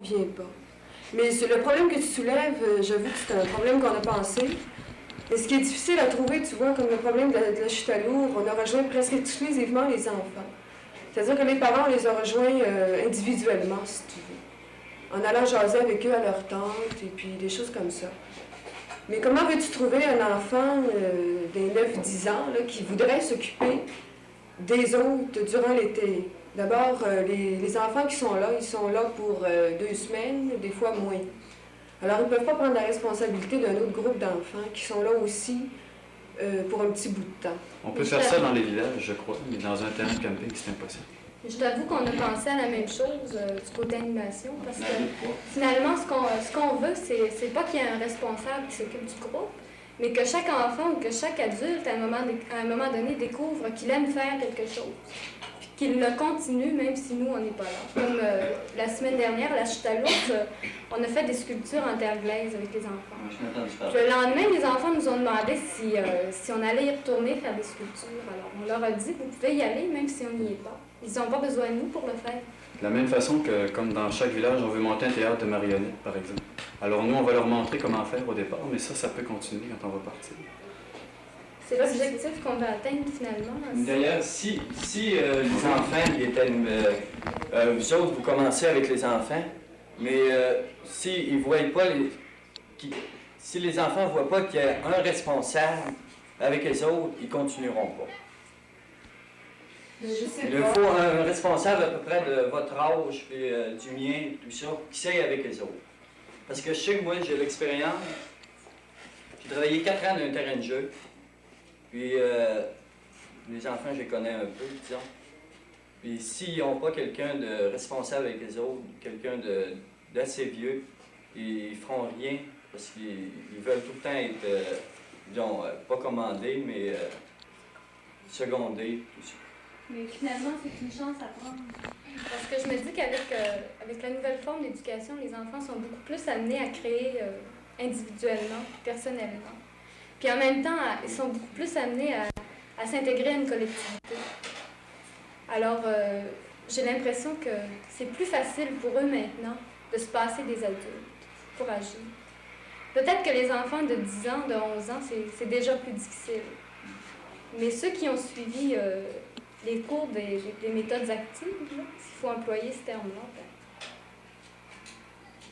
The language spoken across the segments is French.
vient pas. Mais le problème que tu soulèves, j'avoue que c'est un problème qu'on a pensé. Et ce qui est difficile à trouver, tu vois, comme le problème de la chute à lourd, on a rejoint presque exclusivement les enfants. C'est-à-dire que les parents, on les a rejoints individuellement, si tu veux. En allant jaser avec eux à leur tente, et puis des choses comme ça. Mais comment veux-tu trouver un enfant des 9-10 ans là, qui voudrait s'occuper des autres durant l'été? D'abord, les enfants qui sont là, ils sont là pour 2 semaines, des fois moins. Alors, ils ne peuvent pas prendre la responsabilité d'un autre groupe d'enfants qui sont là aussi pour un petit bout de temps. On peut faire ça dans les villages, je crois, mais dans un terrain de camping, c'est impossible. Je t'avoue qu'on a pensé à la même chose du côté animation, parce que finalement, ce qu'on veut, c'est pas qu'il y ait un responsable qui s'occupe du groupe, mais que chaque enfant ou que chaque adulte, à un moment donné, découvre qu'il aime faire quelque chose. Puis qu'il le continue, même si nous, on n'est pas là. Comme la semaine dernière, la chute à l'ours, on a fait des sculptures en terre glaise avec les enfants. Puis le lendemain, les enfants nous ont demandé si on allait y retourner faire des sculptures. Alors, on leur a dit, vous pouvez y aller, même si on n'y est pas. Ils n'ont pas besoin de nous pour le faire. De la même façon que, comme dans chaque village, on veut monter un théâtre de marionnettes, par exemple. Alors nous, on va leur montrer comment faire au départ, mais ça peut continuer quand on va partir. C'est l'objectif qu'on veut atteindre, finalement. D'ailleurs, si les enfants, ils étaient... vous autres, vous commencez avec les enfants, mais si ils voient pas si les enfants ne voient pas qu'il y a un responsable avec les autres, ils ne continueront pas. Il faut un responsable à peu près de votre âge, puis du mien, tout ça, qui sait avec les autres. Parce que je sais que moi, j'ai l'expérience. J'ai travaillé 4 ans dans un terrain de jeu. Puis les enfants, je les connais un peu, disons. Puis s'ils n'ont pas quelqu'un de responsable avec les autres, quelqu'un d'assez vieux, ils ne feront rien parce qu'ils veulent tout le temps être, disons, pas commandés, mais secondés, tout ça. Mais finalement, c'est une chance à prendre. Parce que je me dis qu'avec la nouvelle forme d'éducation, les enfants sont beaucoup plus amenés à créer individuellement, personnellement. Puis en même temps, ils sont beaucoup plus amenés à s'intégrer à une collectivité. Alors, j'ai l'impression que c'est plus facile pour eux maintenant de se passer des adultes pour agir. Peut-être que les enfants de 10 ans, de 11 ans, c'est déjà plus difficile. Mais ceux qui ont suivi les cours des méthodes actives, s'il faut employer ce terme-là,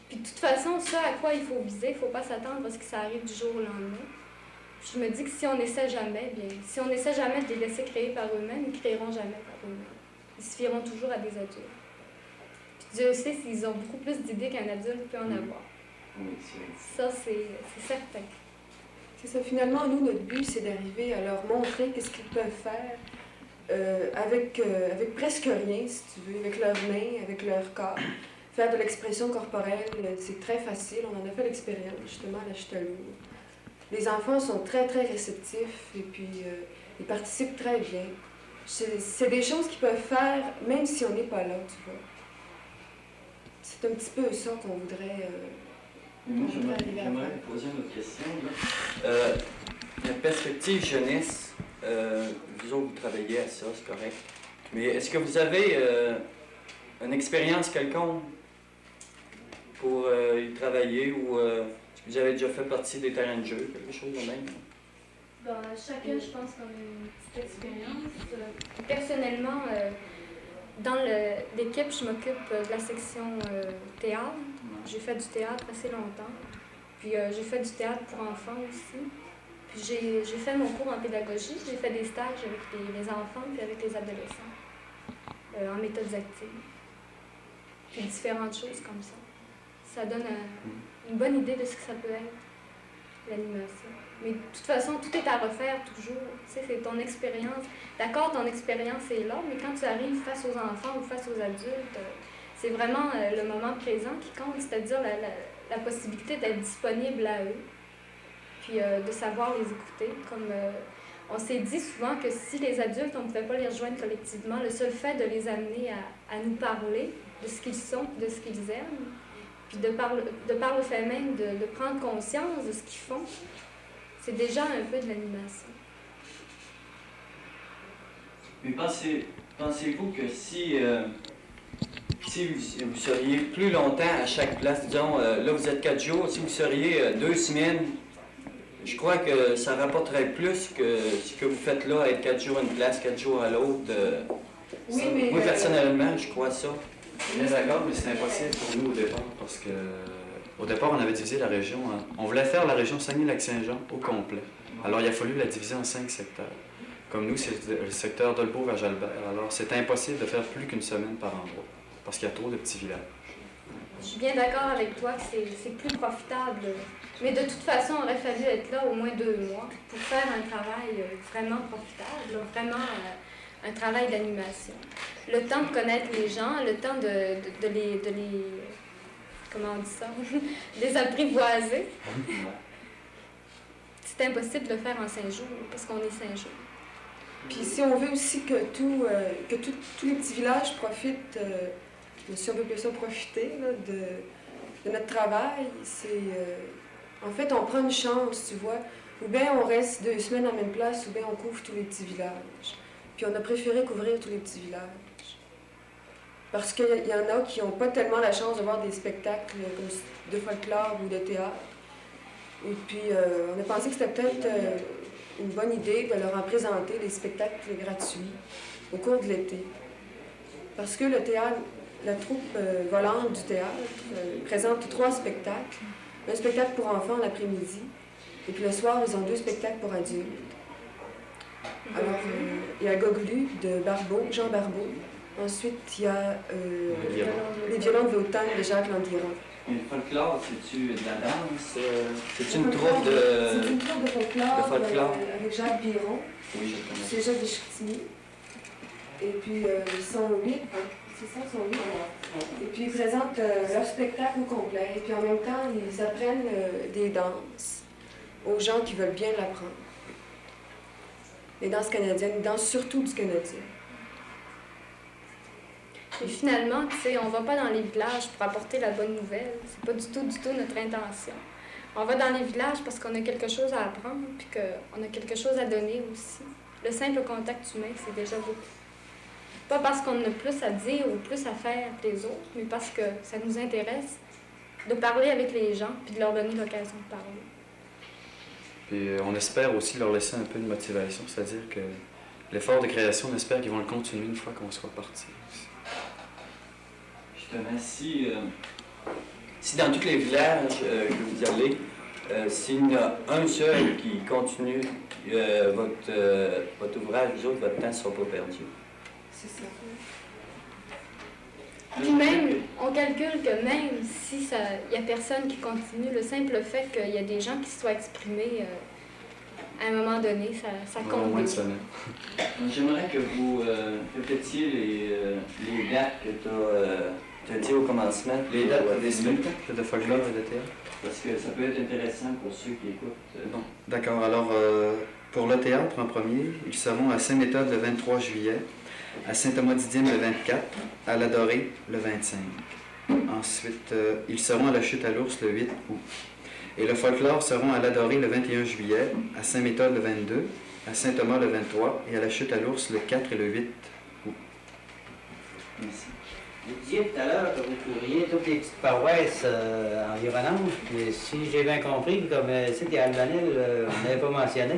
puis de toute façon, ce à quoi il faut viser, il ne faut pas s'attendre à ce que ça arrive du jour au lendemain. Je me dis que si on n'essaie jamais, si on n'essaie jamais de les laisser créer par eux-mêmes, ils ne créeront jamais par eux-mêmes. Ils se fieront toujours à des adultes. Puis Dieu sait s'ils ont beaucoup plus d'idées qu'un adulte peut en avoir. Oui, ça, c'est certain. C'est ça. Finalement, nous, notre but, c'est d'arriver à leur montrer qu'est-ce qu'ils peuvent faire avec presque rien, si tu veux, avec leurs mains, avec leur corps. Faire de l'expression corporelle, c'est très facile. On en a fait l'expérience, justement, à la chute à lourd. Les enfants sont très, très réceptifs et puis ils participent très bien. C'est des choses qu'ils peuvent faire même si on n'est pas là, tu vois. C'est un petit peu ça qu'on voudrait... moi, j'aimerais poser une autre question. La perspective jeunesse, vous autres, vous travaillez à ça, c'est correct. Mais est-ce que vous avez une expérience quelconque pour y travailler ou est-ce que vous avez déjà fait partie des terrains de jeu, quelque chose de même? Bon, chacun, je pense qu'on a une petite expérience. Personnellement, dans l'équipe, je m'occupe de la section théâtre. J'ai fait du théâtre assez longtemps. Puis j'ai fait du théâtre pour enfants aussi. Puis j'ai fait mon cours en pédagogie. J'ai fait des stages avec les enfants puis avec les adolescents en méthodes actives. Puis différentes choses comme ça. Ça donne une bonne idée de ce que ça peut être, l'animation. Mais de toute façon, tout est à refaire toujours. Tu sais, c'est ton expérience. D'accord, ton expérience est là, mais quand tu arrives face aux enfants ou face aux adultes, c'est vraiment le moment présent qui compte, c'est-à-dire la possibilité d'être disponible à eux, puis de savoir les écouter. Comme on s'est dit souvent que si les adultes, on ne pouvait pas les rejoindre collectivement, le seul fait de les amener à nous parler de ce qu'ils sont, de ce qu'ils aiment, puis de par le fait même de prendre conscience de ce qu'ils font, c'est déjà un peu de l'animation. Mais pensez-vous que si si vous seriez plus longtemps à chaque place, disons, là vous êtes 4 jours, si vous seriez 2 semaines, je crois que ça rapporterait plus que ce que vous faites là, être 4 jours à une place, 4 jours à l'autre. Oui, mais... Moi, personnellement, je crois ça. Je suis d'accord, mais c'est impossible pour nous au départ parce que au départ, on avait divisé la région. On voulait faire la région Saguenay-Lac-Saint-Jean au complet. Alors, il a fallu la diviser en 5 secteurs. Comme nous, c'est le secteur d'Olbeau à Jalbert. Alors, c'est impossible de faire plus qu'une semaine par endroit parce qu'il y a trop de petits villages. Je suis bien d'accord avec toi que c'est plus profitable. Mais de toute façon, il aurait fallu être là au moins 2 mois pour faire un travail vraiment profitable, vraiment un travail d'animation. Le temps de connaître les gens, le temps de les comment on dit ça, les apprivoiser. C'est impossible de le faire en 5 jours, parce qu'on est 5 jours. Puis si on veut aussi que tous les petits villages profitent, si on veut plus ça profiter là, de notre travail, c'est... en fait, on prend une chance, tu vois. Ou bien on reste 2 semaines à la même place, ou bien on couvre tous les petits villages. Puis on a préféré couvrir tous les petits villages. Parce qu'il y en a qui n'ont pas tellement la chance de voir des spectacles comme de folklore ou de théâtre. Et puis, on a pensé que c'était peut-être une bonne idée de leur en présenter des spectacles gratuits au cours de l'été. Parce que le théâtre, la troupe volante du théâtre présente 3 spectacles. Un spectacle pour enfants l'après-midi, et puis le soir, ils ont 2 spectacles pour adultes. Alors, il y a Goglu de Barbeau, Jean Barbeau. Ensuite, il y a Les violons de l'automne de Jacques Languiron. Et le folklore, c'est-tu de la danse? C'est une troupe de... C'est une troupe de folklore, avec Jacques Biron. Oui, je le connais. C'est Jacques de Chicoutimi. Et puis, ils sont 8, hein? C'est ça, ils sont 8. Et puis, ils présentent leur spectacle au complet. Et puis, en même temps, ils apprennent des danses aux gens qui veulent bien l'apprendre. Les danses canadiennes, ils dansent surtout du canadien. Et finalement, tu sais, on va pas dans les villages pour apporter la bonne nouvelle. C'est pas du tout notre intention. On va dans les villages parce qu'on a quelque chose à apprendre, puis qu'on a quelque chose à donner aussi. Le simple contact humain, c'est déjà beaucoup. Pas parce qu'on a plus à dire ou plus à faire que les autres, mais parce que ça nous intéresse de parler avec les gens, puis de leur donner l'occasion de parler. Puis on espère aussi leur laisser un peu de motivation, c'est-à-dire que l'effort de création, on espère qu'ils vont le continuer une fois qu'on soit parti. Justement, si dans tous les villages que vous allez, s'il y en a un seul qui continue votre ouvrage, vous autres, votre temps ne sera pas perdu. C'est ça. Puis même, on calcule que même si il n'y a personne qui continue, le simple fait qu'il y a des gens qui se soient exprimés à un moment donné, ça compte. Au moins de semaine. J'aimerais que vous répétiez les dates que tu as dit au commencement. Les dates des spectacles de folklore et de théâtre. Parce que ça peut être intéressant pour ceux qui écoutent. Bon, d'accord. Alors, pour le théâtre en premier, ils seront à Saint-Méthode le 23 juillet, à Saint-Thomas-Didyme le 24, à La Dorée le 25. Ensuite, ils seront à la Chute à l'Ours le 8 août. Et le folklore seront à La Dorée le 21 juillet, à Saint-Méthode le 22, à Saint-Thomas le 23 et à la Chute à l'Ours le 4 et le 8 août. Merci. Vous disiez tout à l'heure que vous couvriez toutes les petites paroisses environnantes, mais si j'ai bien compris, comme c'était à Albannel, on n'avait pas mentionné.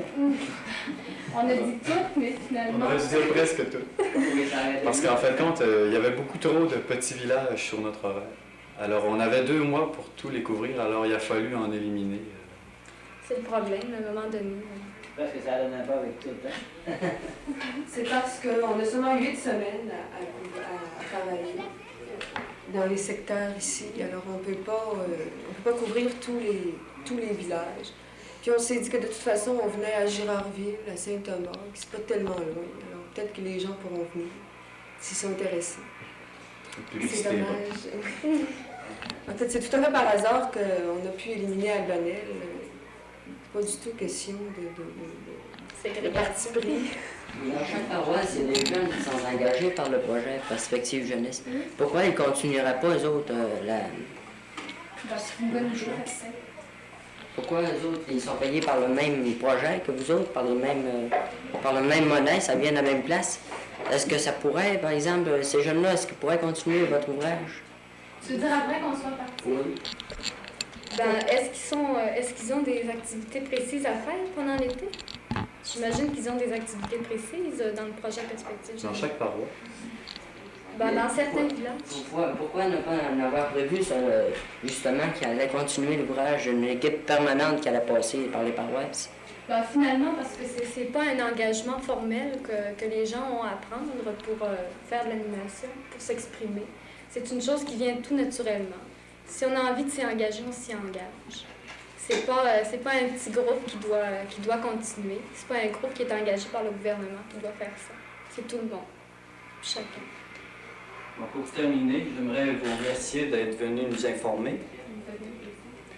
On a dit tout, mais finalement... On a dit presque tout. Parce qu'en fin de compte, il y avait beaucoup trop de petits villages sur notre horaire. Alors, on avait 2 mois pour tous les couvrir, alors il a fallu en éliminer. C'est le problème, à un moment donné. Parce que ça donnait pas avec tout, hein? C'est parce qu'on a seulement 8 semaines à travailler dans les secteurs ici. Alors, on peut pas couvrir tous les villages. Puis on s'est dit que de toute façon, on venait à Girardville, à Saint-Thomas, qui c'est pas tellement loin. Alors, peut-être que les gens pourront venir s'ils sont intéressés. C'est dommage. En fait, c'est tout à fait par hasard qu'on a pu éliminer Albannel. Pas du tout question de parti pris. Dans chaque paroisse, il y a des jeunes qui sont engagés par le projet Perspective Jeunesse. Pourquoi ils ne continueraient pas, eux autres, C'est une bonne idée. Pourquoi eux autres, ils sont payés par le même projet que vous autres, par le même monnaie, ça vient de la même place? est-ce que ça pourrait, par exemple, ces jeunes-là, est-ce qu'ils pourraient continuer votre ouvrage? Tu veux dire après qu'on soit parti? Oui. Ben, est-ce qu'ils ont des activités précises à faire pendant l'été? J'imagine qu'ils ont des activités précises dans le projet Perspective. Dans chaque paroisse. Ben, dans certains villages. Pourquoi ne pas en avoir prévu, justement, qu'il allait continuer l'ouvrage, une équipe permanente qui allait passer par les paroisses? Ben, finalement, parce que c'est pas un engagement formel que les gens ont à prendre pour faire de l'animation, pour s'exprimer. C'est une chose qui vient tout naturellement. Si on a envie de s'y engager, on s'y engage. C'est pas un petit groupe qui doit continuer. C'est pas un groupe qui est engagé par le gouvernement qui doit faire ça. C'est tout le monde. Chacun. Bon, pour terminer, j'aimerais vous remercier d'être venu nous informer.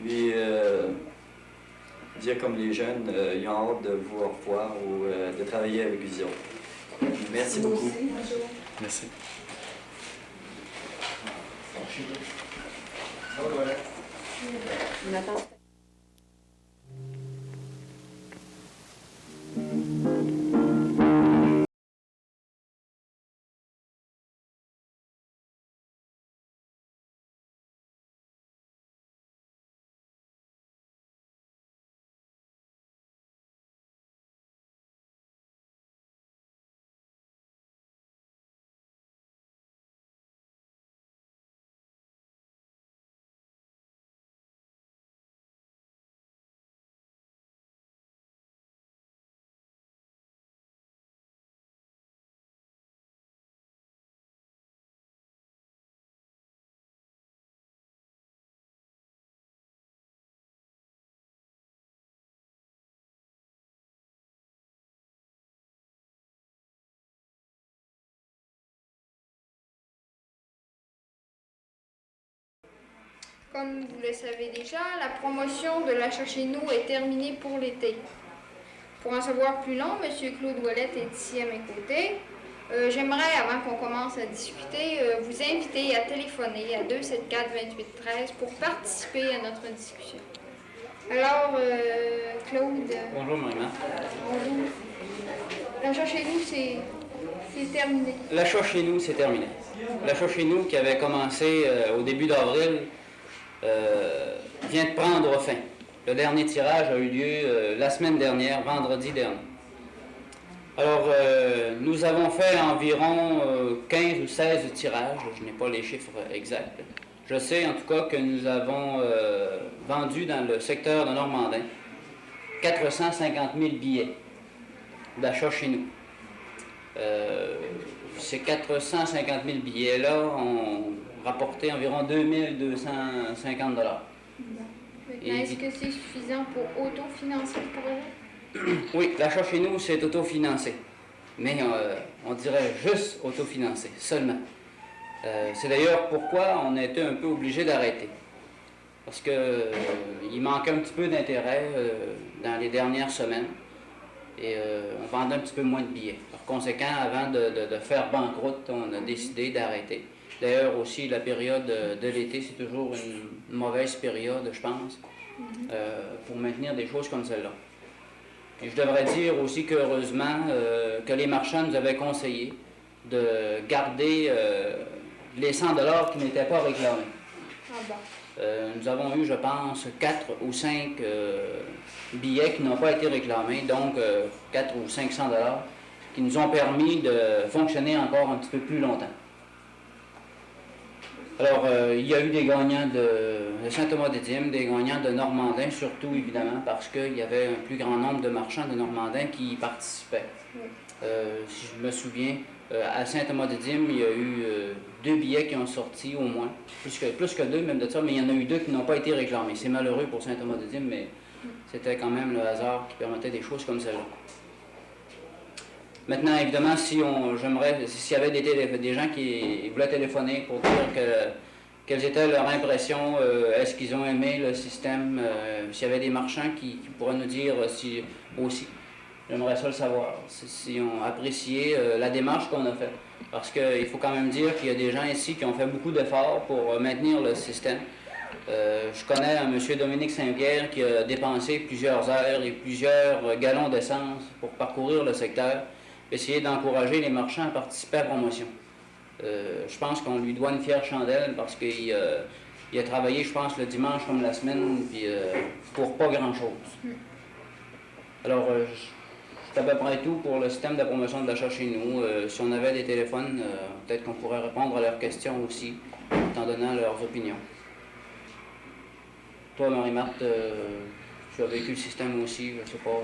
Puis, dire comme les jeunes, ils ont hâte de vous revoir ou de travailler avec vous autres. Merci beaucoup. Merci. On attend. Comme vous le savez déjà, la promotion de l'achat chez nous est terminée pour l'été. Pour en savoir plus long, M. Claude Ouellette est ici à mes côtés. J'aimerais, avant qu'on commence à discuter, vous inviter à téléphoner à 274-2813 pour participer à notre discussion. Alors, Claude... Bonjour, Marie-Mère. Bonjour. L'achat chez nous, c'est terminé. L'achat chez nous, c'est terminé. L'achat chez nous, qui avait commencé au début d'avril, vient de prendre fin. Le dernier tirage a eu lieu la semaine dernière, vendredi dernier. Alors, nous avons fait environ 15 ou 16 tirages, je n'ai pas les chiffres exacts. Je sais en tout cas que nous avons vendu dans le secteur de Normandin 450 000 billets d'achat chez nous. Ces 450 000 billets-là ont rapporté environ 2250 $. Maintenant, est-ce que c'est suffisant pour autofinancer le projet? Oui, l'achat chez nous, c'est autofinancé. Mais on dirait juste autofinancé, seulement. C'est d'ailleurs pourquoi on a été un peu obligé d'arrêter. Parce qu'il manquait un petit peu d'intérêt dans les dernières semaines. Et on vendait un petit peu moins de billets. Par conséquent, avant de faire banqueroute, on a décidé d'arrêter. D'ailleurs, aussi, la période de l'été, c'est toujours une mauvaise période, je pense, pour maintenir des choses comme celle-là. Et je devrais dire aussi qu'heureusement, que les marchands nous avaient conseillé de garder les 100 $ qui n'étaient pas réclamés. Ah bon. Nous avons eu, je pense, 4 ou 5 billets qui n'ont pas été réclamés, donc 4 ou 500 $, qui nous ont permis de fonctionner encore un petit peu plus longtemps. Alors, il y a eu des gagnants de Saint-Thomas-des-Dymes, des gagnants de Normandin, surtout évidemment, parce qu'il y avait un plus grand nombre de marchands de Normandin qui y participaient. Si je me souviens, à Saint-Thomas-des-Dymes, il y a eu 2 billets qui ont sorti au moins, plus que 2 même de ça, mais il y en a eu 2 qui n'ont pas été réclamés. C'est malheureux pour Saint-Thomas-des-Dymes, mais c'était quand même le hasard qui permettait des choses comme celle-là. Maintenant, évidemment, s'il y avait des gens qui voulaient téléphoner pour dire quelles étaient leurs impressions, est-ce qu'ils ont aimé le système, s'il y avait des marchands qui pourraient nous dire si aussi, j'aimerais ça le savoir, si on apprécié la démarche qu'on a faite. Parce qu'il faut quand même dire qu'il y a des gens ici qui ont fait beaucoup d'efforts pour maintenir le système. Je connais un monsieur Dominique Saint-Pierre qui a dépensé plusieurs heures et plusieurs gallons d'essence pour parcourir le secteur. essayer d'encourager les marchands à participer à la promotion. Je pense qu'on lui doit une fière chandelle parce qu'il a travaillé, je pense, le dimanche comme la semaine, puis pour pas grand-chose. Alors, c'est à peu près tout pour le système de la promotion de l'achat chez nous. Si on avait des téléphones, peut-être qu'on pourrait répondre à leurs questions aussi, en donnant leurs opinions. Toi, Marie-Marthe, tu as vécu le système aussi, je sais pas.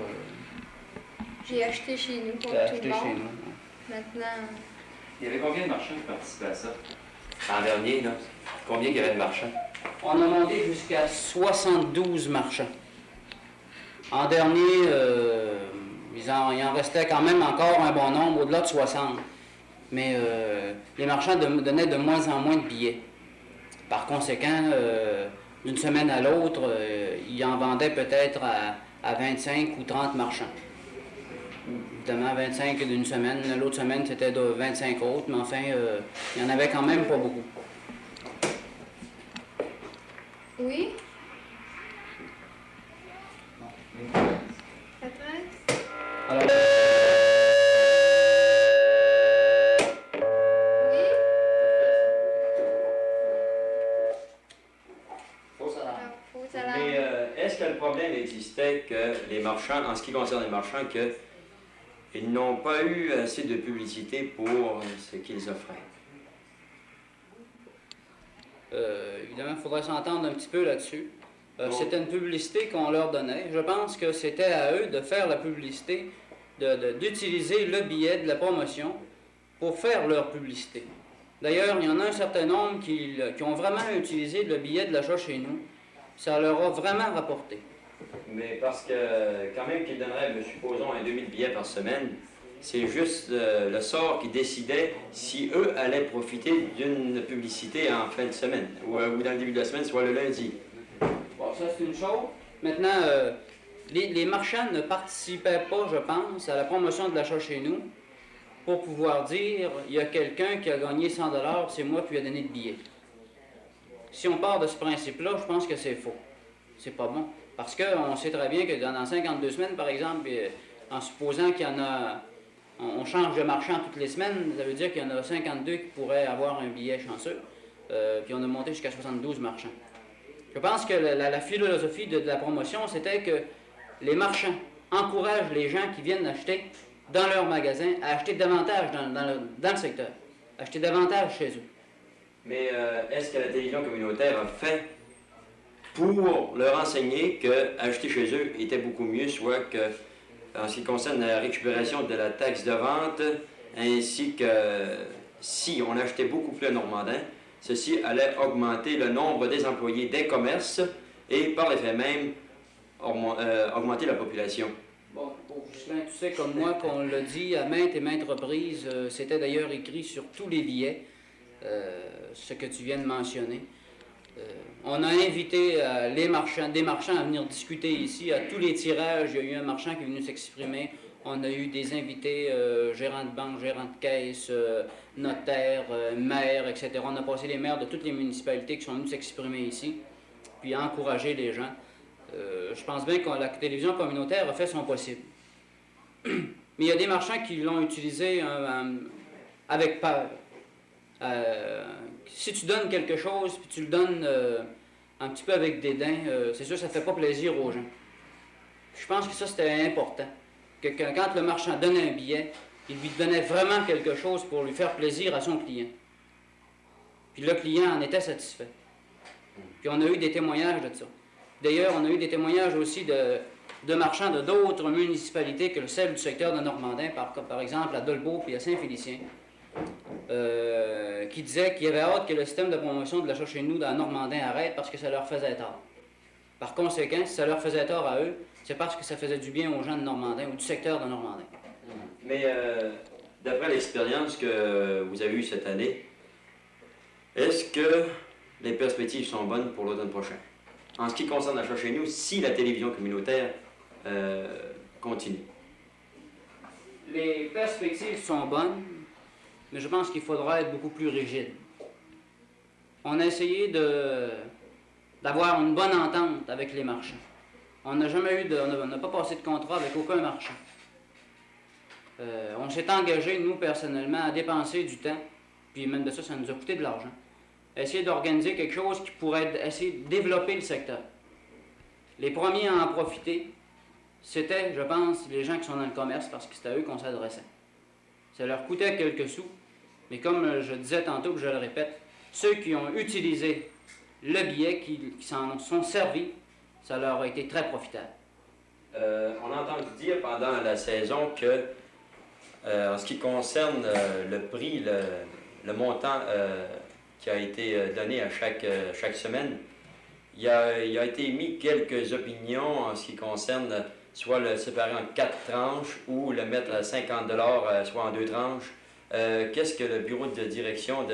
J'ai acheté chez nous pour Tu as tout acheté le chez monde. nous. Maintenant, Il y avait combien de marchands qui participaient à ça? L'an dernier, là, combien il y avait de marchands? On a monté jusqu'à 72 marchands. En dernier, il en restait quand même encore un bon nombre, au-delà de 60. Mais les marchands donnaient de moins en moins de billets. Par conséquent, d'une semaine à l'autre, ils en vendaient peut-être à 25 ou 30 marchands. Évidemment, 25 d'une semaine, l'autre semaine c'était de 25 autres, mais enfin, il y en avait quand même pas beaucoup. oui? Patrice? Alors, Oui? Fausse alarme. Alors, fausse alarme. Mais est-ce que le problème existait que les marchands, en ce qui concerne les marchands, qu'ils n'ont pas eu assez de publicité pour ce qu'ils offraient? évidemment, il faudrait s'entendre un petit peu là-dessus. C'était une publicité qu'on leur donnait. Je pense que c'était à eux de faire la publicité, d'utiliser le billet de la promotion pour faire leur publicité. D'ailleurs, il y en a un certain nombre qui ont vraiment utilisé le billet de l'achat chez nous. Ça leur a vraiment rapporté. Mais parce que, quand même, qu'ils donneraient, supposons, 2000 billets par semaine, c'est juste le sort qui décidait si eux allaient profiter d'une publicité en fin de semaine, ou dans le début de la semaine, soit le lundi. Bon, ça c'est une chose. Maintenant, les marchands ne participaient pas, je pense, à la promotion de l'achat chez nous pour pouvoir dire il y a quelqu'un qui a gagné 100 $, c'est moi qui lui ai donné de billets. Si on part de ce principe-là, je pense que c'est faux. C'est pas bon. Parce qu'on sait très bien que dans 52 semaines, par exemple, en supposant qu'il y en a. On change de marchand toutes les semaines, ça veut dire qu'il y en a 52 qui pourraient avoir un billet chanceux, puis on a monté jusqu'à 72 marchands. Je pense que la philosophie de la promotion, c'était que les marchands encouragent les gens qui viennent acheter dans leur magasin à acheter davantage dans le secteur, acheter davantage chez eux. Mais est-ce que la télévision communautaire a fait pour leur enseigner qu'acheter chez eux était beaucoup mieux, soit que en ce qui concerne la récupération de la taxe de vente, ainsi que si on achetait beaucoup plus à Normandin, ceci allait augmenter le nombre des employés des commerces et par l'effet même augmenter la population. Bon, pour Ghislain, tu sais comme moi qu'on l'a dit à maintes et maintes reprises, c'était d'ailleurs écrit sur tous les billets, ce que tu viens de mentionner. On a invité des marchands à venir discuter ici. À tous les tirages, il y a eu un marchand qui est venu s'exprimer. On a eu des invités, gérants de banque, gérants de caisse, notaires, maires, etc. On a passé les maires de toutes les municipalités qui sont venus s'exprimer ici, puis encourager les gens. Je pense bien que la télévision communautaire a fait son possible. Mais il y a des marchands qui l'ont utilisé avec peur. Si tu donnes quelque chose, puis tu le donnes un petit peu avec dédain, c'est sûr que ça ne fait pas plaisir aux gens. Je pense que ça, c'était important. Que quand le marchand donnait un billet, il lui donnait vraiment quelque chose pour lui faire plaisir à son client. Puis le client en était satisfait. Puis on a eu des témoignages de ça. D'ailleurs, on a eu des témoignages aussi de marchands de d'autres municipalités que celle du secteur de Normandin, par exemple à Dolbeau et à Saint-Félicien, qui disaient qu'il y avait hâte que le système de promotion de l'achat chez nous dans Normandin arrête parce que ça leur faisait tort. Par conséquent, si ça leur faisait tort à eux, c'est parce que ça faisait du bien aux gens de Normandin ou du secteur de Normandin. Mais d'après l'expérience que vous avez eue cette année, est-ce que les perspectives sont bonnes pour l'automne prochain? En ce qui concerne l'achat chez nous, si la télévision communautaire continue. Les perspectives sont bonnes, mais je pense qu'il faudra être beaucoup plus rigide. On a essayé d'avoir une bonne entente avec les marchands. On n'a jamais eu on n'a pas passé de contrat avec aucun marchand. On s'est engagé, nous, personnellement, à dépenser du temps, puis même de ça, ça nous a coûté de l'argent. Essayer d'organiser quelque chose qui pourrait essayer de développer le secteur. Les premiers à en profiter, c'était, je pense, les gens qui sont dans le commerce, parce que c'est à eux qu'on s'adressait. Ça leur coûtait quelques sous, mais comme je disais tantôt, je le répète, ceux qui ont utilisé le billet, qui s'en sont servis, ça leur a été très profitable. On a entendu dire pendant la saison que, en ce qui concerne le prix, le montant qui a été donné à chaque semaine, il a été émis quelques opinions en ce qui concerne soit le séparer en 4 tranches ou le mettre à 50 $, soit en 2 tranches. Qu'est-ce que le bureau de direction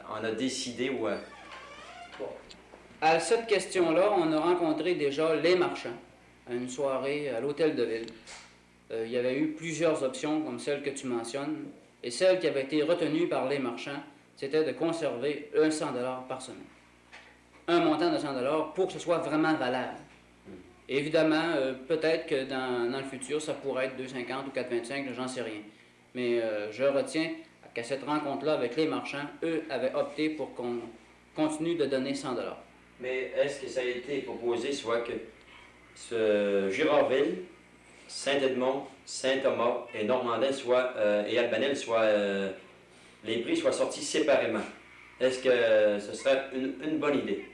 en a décidé? Ou, Bon. À cette question-là, on a rencontré déjà les marchands à une soirée à l'Hôtel de Ville. Il y avait eu plusieurs options, comme celle que tu mentionnes, et celle qui avait été retenue par les marchands, c'était de conserver 100 $ par semaine. Un montant de 100 $ pour que ce soit vraiment valable. Évidemment, peut-être que dans le futur, ça pourrait être 2,50 ou 4,25, j'en sais rien. Mais je retiens qu'à cette rencontre-là avec les marchands, eux avaient opté pour qu'on continue de donner 100 $. Mais est-ce que ça a été proposé, soit que Girardville, Saint-Edmond, Saint-Thomas et Normandin et Albanel les prix soient sortis séparément? Est-ce que ce serait une bonne idée?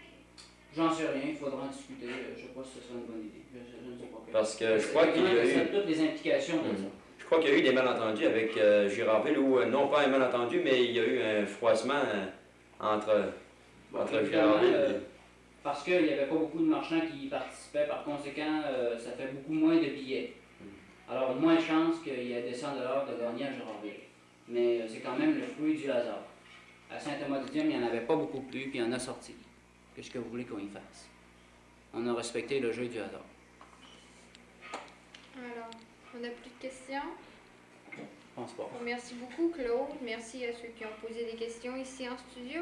J'en sais rien, il faudra en discuter. Je ne sais pas si ce serait une bonne idée. Je ne sais pas. Parce que je crois qu'il y a eu... toutes les implications de ça. Je crois qu'il y a eu des malentendus avec Girardville, ou non pas un malentendu, mais il y a eu un froissement entre Girardville parce qu'il n'y avait pas beaucoup de marchands qui y participaient, par conséquent, ça fait beaucoup moins de billets. Alors, moins de chances qu'il y ait des 100 $ de gagner à Girardville. Mais c'est quand même le fruit du hasard. À Saint-Thomas-du-Dième, il n'y en avait pas beaucoup plus, puis il y en a sorti. Qu'est-ce que vous voulez qu'on y fasse? On a respecté le jeu du hasard. Alors, on n'a plus de questions? Je pense pas. Bon, merci beaucoup, Claude. Merci à ceux qui ont posé des questions ici en studio.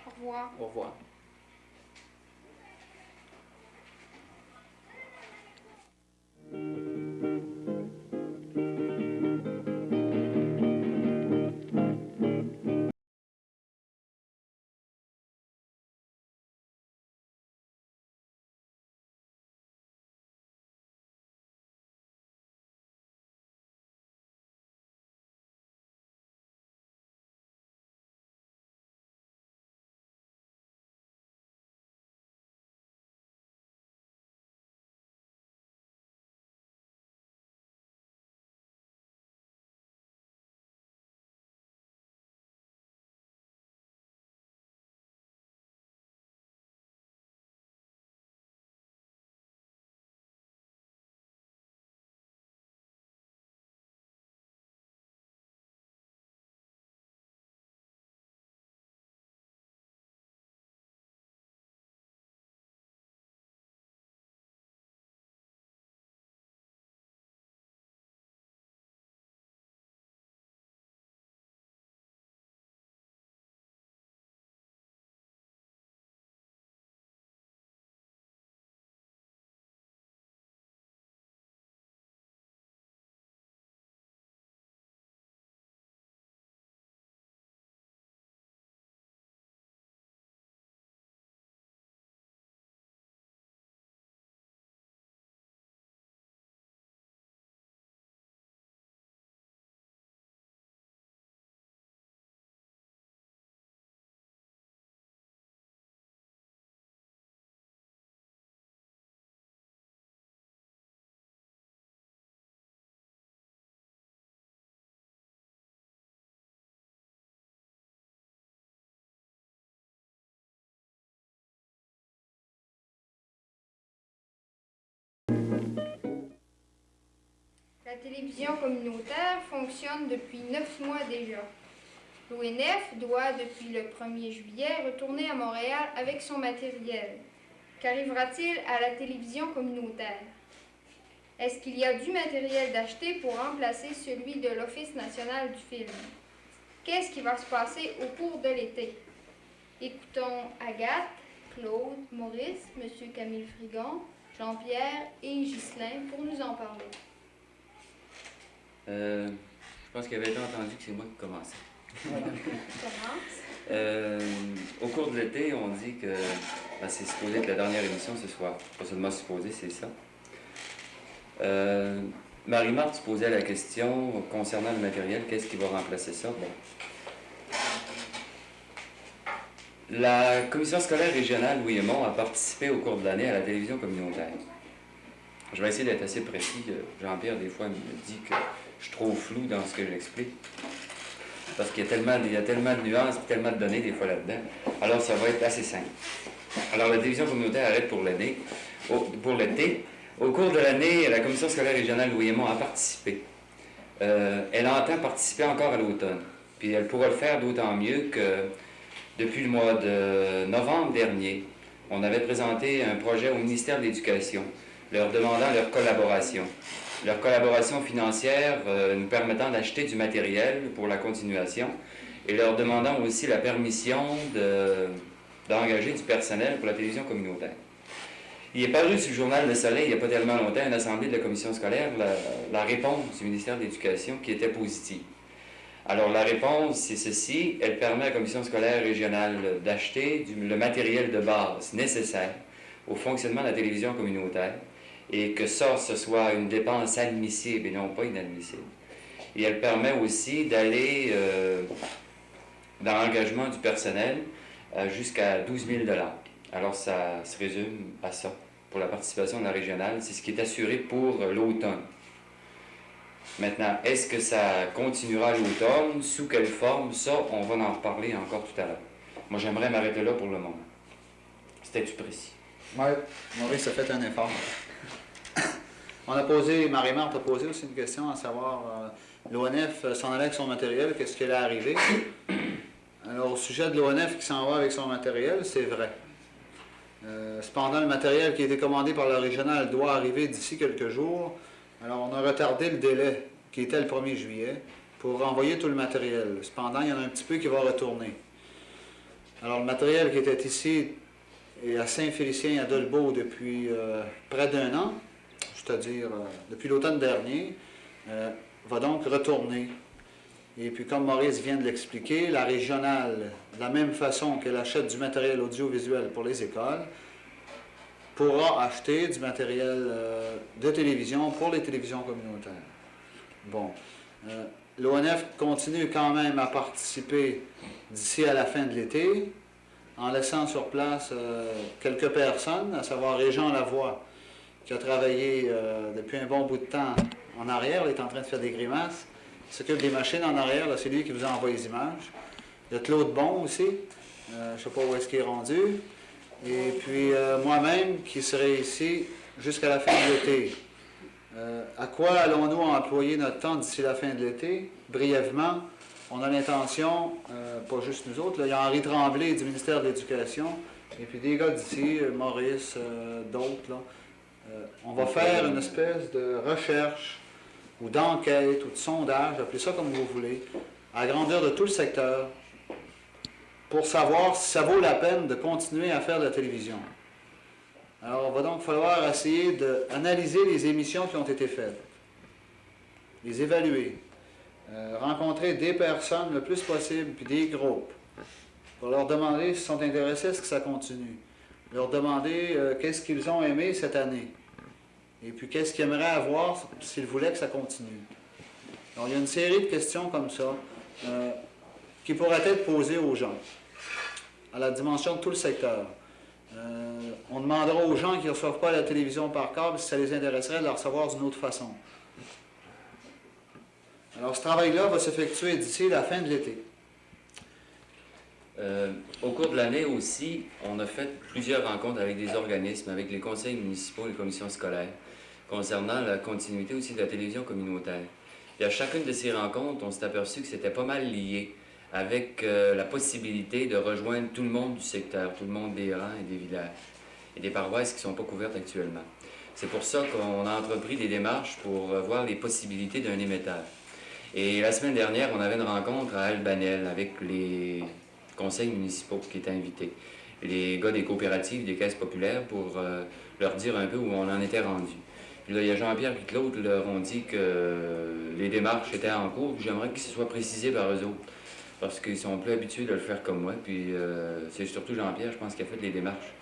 Au revoir. Au revoir. La télévision communautaire fonctionne depuis 9 mois déjà. L'ONF doit, depuis le 1er juillet, retourner à Montréal avec son matériel. Qu'arrivera-t-il à la télévision communautaire? Est-ce qu'il y a du matériel d'acheter pour remplacer celui de l'Office national du film? Qu'est-ce qui va se passer au cours de l'été? Écoutons Agathe, Claude, Maurice, M. Camille Frigon, Jean-Pierre et Ghislain pour nous en parler. Je pense qu'il avait été entendu que c'est moi qui commençais. Au cours de l'été, on dit que c'est supposé être la dernière émission ce soir. Pas seulement supposé, c'est ça. Marie-Marthe se posait la question concernant le matériel, qu'est-ce qui va remplacer ça? Bon. La commission scolaire régionale Louis-Aymon a participé au cours de l'année à la télévision communautaire. Je vais essayer d'être assez précis. Jean-Pierre, des fois, me dit que je suis trop flou dans ce que j'explique. Parce qu'il y a tellement de nuances et tellement de données, des fois, là-dedans. Alors, ça va être assez simple. Alors, la télévision communautaire arrête pour l'été. Au cours de l'année, la commission scolaire régionale Louis-Aymon a participé. Elle entend participer encore à l'automne. Puis, elle pourra le faire d'autant mieux que depuis le mois de novembre dernier, on avait présenté un projet au ministère de l'Éducation, leur demandant leur collaboration financière nous permettant d'acheter du matériel pour la continuation et leur demandant aussi la permission d'engager du personnel pour la télévision communautaire. Il est paru sur le journal Le Soleil, il n'y a pas tellement longtemps, une assemblée de la commission scolaire, la réponse du ministère de l'Éducation qui était positive. Alors, la réponse, c'est ceci. Elle permet à la commission scolaire régionale d'acheter le matériel de base nécessaire au fonctionnement de la télévision communautaire et que ça, ce soit une dépense admissible et non pas inadmissible. Et elle permet aussi d'aller dans l'engagement du personnel jusqu'à 12 000 $. Alors, ça se résume à ça pour la participation de la régionale. C'est ce qui est assuré pour l'automne. Maintenant, est-ce que ça continuera l'automne? Sous quelle forme? Ça, on va en reparler encore tout à l'heure. Moi, j'aimerais m'arrêter là pour le moment. C'était-tu précis? Oui, Maurice a fait un effort. Marie-Marthe a posé aussi une question à savoir, l'ONF s'en allait avec son matériel, qu'est-ce qui allait arriver? Alors, au sujet de l'ONF qui s'en va avec son matériel, c'est vrai. Cependant, le matériel qui a été commandé par la régionale doit arriver d'ici quelques jours. Alors, on a retardé le délai, qui était le 1er juillet, pour renvoyer tout le matériel. Cependant, il y en a un petit peu qui va retourner. Alors, le matériel qui était ici et à Saint-Félicien, à Dolbeau, depuis près d'1 an, c'est-à-dire depuis l'automne dernier, va donc retourner. Et puis, comme Maurice vient de l'expliquer, la régionale, de la même façon qu'elle achète du matériel audiovisuel pour les écoles, pourra acheter du matériel de télévision pour les télévisions communautaires. Bon. L'ONF continue quand même à participer d'ici à la fin de l'été, en laissant sur place quelques personnes, à savoir Régent Lavoie, qui a travaillé depuis un bon bout de temps en arrière, il est en train de faire des grimaces, il s'occupe des machines en arrière, c'est lui qui vous a envoyé les images. Il y a Claude Bon aussi, je ne sais pas où est-ce qu'il est rendu. Et puis moi-même qui serai ici jusqu'à la fin de l'été. À quoi allons-nous employer notre temps d'ici la fin de l'été? Brièvement, on a l'intention, pas juste nous autres, là, il y a Henri Tremblay du ministère de l'Éducation, et puis des gars d'ici, Maurice, d'autres, là. On va faire une espèce de recherche ou d'enquête ou de sondage, appelez ça comme vous voulez, à la grandeur de tout le secteur, pour savoir si ça vaut la peine de continuer à faire de la télévision. Alors, il va donc falloir essayer d'analyser les émissions qui ont été faites, les évaluer, rencontrer des personnes le plus possible, puis des groupes, pour leur demander s'ils sont intéressés à ce que ça continue, leur demander qu'est-ce qu'ils ont aimé cette année, et puis qu'est-ce qu'ils aimeraient avoir s'ils voulaient que ça continue. Donc, il y a une série de questions comme ça qui pourraient être posées aux gens, à la dimension de tout le secteur. On demandera aux gens qui ne reçoivent pas la télévision par câble si ça les intéresserait de la recevoir d'une autre façon. Alors, ce travail-là va s'effectuer d'ici la fin de l'été. Au cours de l'année aussi, on a fait plusieurs rencontres avec des organismes, avec les conseils municipaux, les commissions scolaires, concernant la continuité aussi de la télévision communautaire. Et à chacune de ces rencontres, on s'est aperçu que c'était pas mal lié avec la possibilité de rejoindre tout le monde du secteur, tout le monde des rangs et des villages, et des paroisses qui ne sont pas couvertes actuellement. C'est pour ça qu'on a entrepris des démarches pour voir les possibilités d'un émetteur. Et la semaine dernière, on avait une rencontre à Albanel avec les conseils municipaux qui étaient invités, les gars des coopératives, des caisses populaires, pour leur dire un peu où on en était rendu. Puis là, il y a Jean-Pierre et Claude leur ont dit que les démarches étaient en cours, puis j'aimerais que ce soit précisé par eux autres. Parce qu'ils sont plus habitués de le faire comme moi, puis c'est surtout Jean-Pierre, je pense, qui a fait les démarches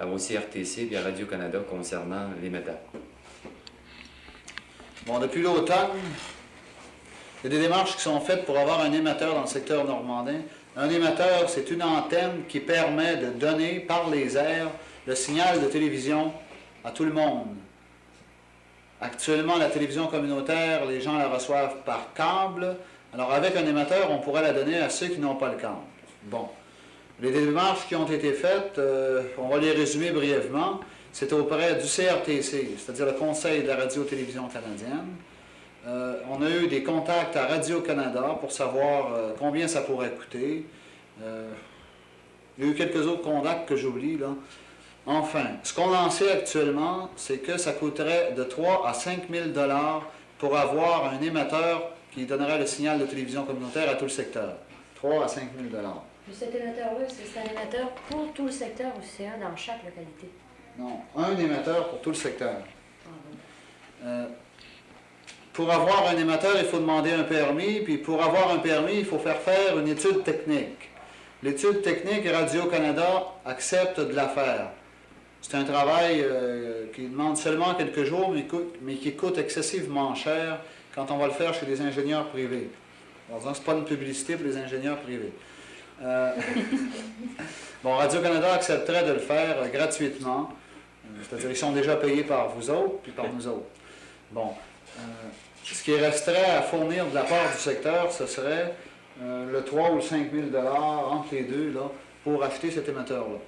au CRTC et à Radio-Canada concernant l'émetteur. Bon, depuis l'automne, il y a des démarches qui sont faites pour avoir un émetteur dans le secteur normandin. Un émetteur, c'est une antenne qui permet de donner par les airs le signal de télévision à tout le monde. Actuellement, la télévision communautaire, les gens la reçoivent par câble. Alors, avec un émetteur, on pourrait la donner à ceux qui n'ont pas le câble. Bon. Les démarches qui ont été faites, on va les résumer brièvement. C'est auprès du CRTC, c'est-à-dire le Conseil de la radio-télévision canadienne. On a eu des contacts à Radio-Canada pour savoir combien ça pourrait coûter. Il y a eu quelques autres contacts que j'oublie, là. Enfin, ce qu'on en sait actuellement, c'est que ça coûterait de 3 à 5 000 $ pour avoir un émetteur qui donnerait le signal de télévision communautaire à tout le secteur. 3 à 5 000 $. Puis cet émetteur-là, c'est un émetteur pour tout le secteur ou c'est un dans chaque localité? Non, un émetteur pour tout le secteur. Pour avoir un émetteur, il faut demander un permis, puis pour avoir un permis, il faut faire une étude technique. L'étude technique, Radio-Canada accepte de la faire. C'est un travail qui demande seulement quelques jours, mais qui coûte excessivement cher quand on va le faire chez des ingénieurs privés. Alors, ce n'est pas une publicité pour les ingénieurs privés. Bon, Radio-Canada accepterait de le faire gratuitement. C'est-à-dire, ils sont déjà payés par vous autres, puis par nous autres. Bon. Ce qui resterait à fournir de la part du secteur, ce serait le 3 ou 5 000 $ entre les deux, là, pour acheter cet émetteur-là.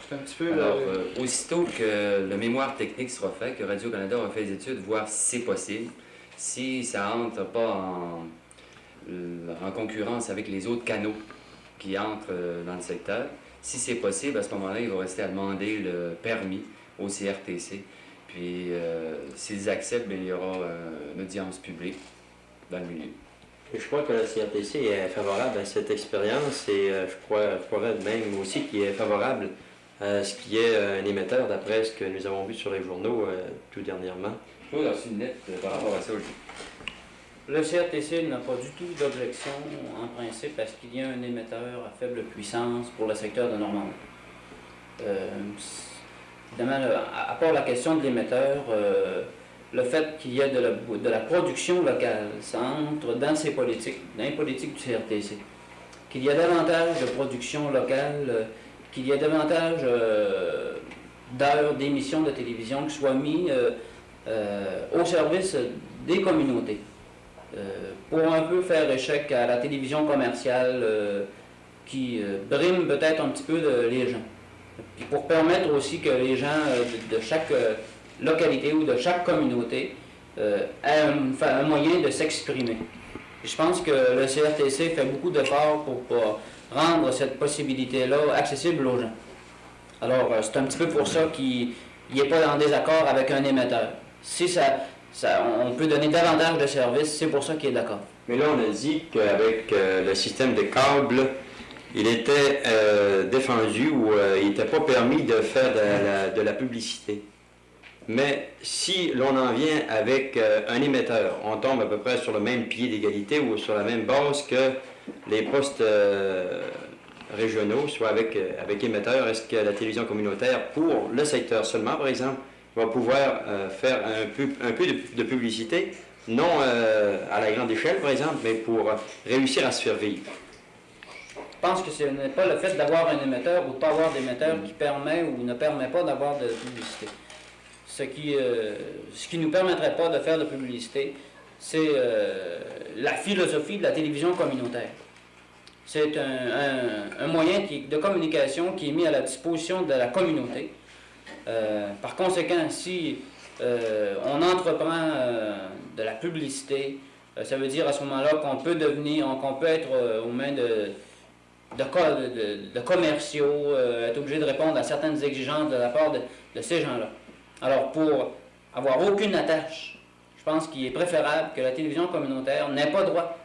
C'est un petit peu... Alors, aussitôt que le mémoire technique sera fait, que Radio-Canada aura fait des études, voir si c'est possible, si ça entre pas en concurrence avec les autres canaux qui entrent dans le secteur, si c'est possible, à ce moment-là, il va rester à demander le permis au CRTC. Puis, s'ils acceptent, bien, il y aura une audience publique dans le milieu. Et je crois que la CRTC est favorable à cette expérience et je croirais même aussi qu'il est favorable à ce qu'il y ait un émetteur, d'après ce que nous avons vu sur les journaux tout dernièrement. Je vois une lettre par rapport à ça aussi. Le CRTC n'a pas du tout d'objection en principe parce qu'il y a un émetteur à faible puissance pour le secteur de Normandie. Évidemment, à part la question de l'émetteur, le fait qu'il y ait de la production locale, ça entre dans ces politiques, dans les politiques du CRTC. Qu'il y ait davantage de production locale, qu'il y ait davantage d'heures d'émissions de télévision qui soient mis au service des communautés. Pour un peu faire échec à la télévision commerciale qui brime peut-être un petit peu les gens. Puis pour permettre aussi que les gens de chaque localité ou de chaque communauté aient un moyen de s'exprimer. Je pense que le CRTC fait beaucoup d'efforts pour rendre cette possibilité-là accessible aux gens. Alors, c'est un petit peu pour ça qu'il n'est pas en désaccord avec un émetteur. Si on peut donner davantage de services, c'est pour ça qu'il est d'accord. Mais là, on a dit qu'avec le système de câbles, il était défendu ou il n'était pas permis de faire de la publicité. Mais si l'on en vient avec un émetteur, on tombe à peu près sur le même pied d'égalité ou sur la même base que les postes régionaux, soit avec émetteur. Est-ce que la télévision communautaire, pour le secteur seulement, par exemple, va pouvoir faire un peu de publicité, non à la grande échelle, par exemple, mais pour réussir à se faire vivre? Je pense que ce n'est pas le fait d'avoir un émetteur ou de ne pas avoir d'émetteur qui permet ou ne permet pas d'avoir de publicité. Ce qui nous permettrait pas de faire de publicité, c'est la philosophie de la télévision communautaire. C'est un moyen de communication qui est mis à la disposition de la communauté. Par conséquent, si on entreprend de la publicité, ça veut dire à ce moment-là qu'on peut être aux mains de commerciaux, être obligé de répondre à certaines exigences de la part de ces gens-là. Alors, pour avoir aucune attache, je pense qu'il est préférable que la télévision communautaire n'ait pas droit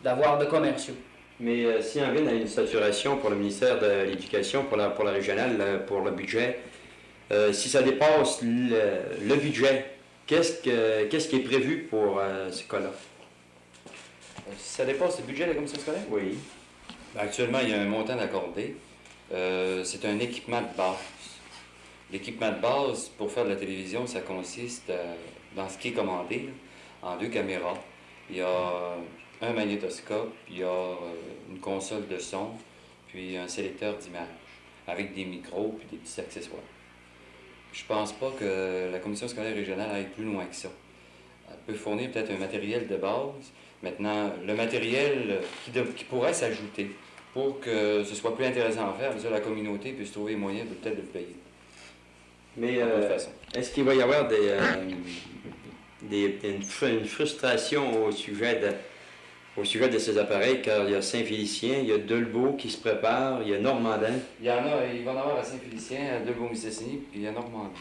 d'avoir de commerciaux. Mais si on vient à une saturation pour le ministère de l'Éducation, pour la régionale, pour le budget, si ça dépasse le budget, qu'est-ce qui est prévu pour ce cas-là? Si ça dépasse le budget de la commission scolaire? Oui. Ben, actuellement, il y a un montant d'accordé. C'est un équipement de base. L'équipement de base, pour faire de la télévision, ça consiste dans ce qui est commandé, là, en 2 caméras. Il y a un magnétoscope, il y a une console de son, puis un sélecteur d'images, avec des micros puis des petits accessoires. Je pense pas que la commission scolaire régionale aille plus loin que ça. Elle peut fournir peut-être un matériel de base. Maintenant, le matériel qui pourrait s'ajouter pour que ce soit plus intéressant à faire, la communauté puisse trouver moyen de peut-être de le payer. Mais est-ce qu'il va y avoir une frustration au sujet de ces appareils, car il y a Saint-Félicien, il y a Delbo qui se prépare, il y a Normandin. Il va en avoir à Saint-Félicien, à Delbo-Mistassini, puis à Normandie,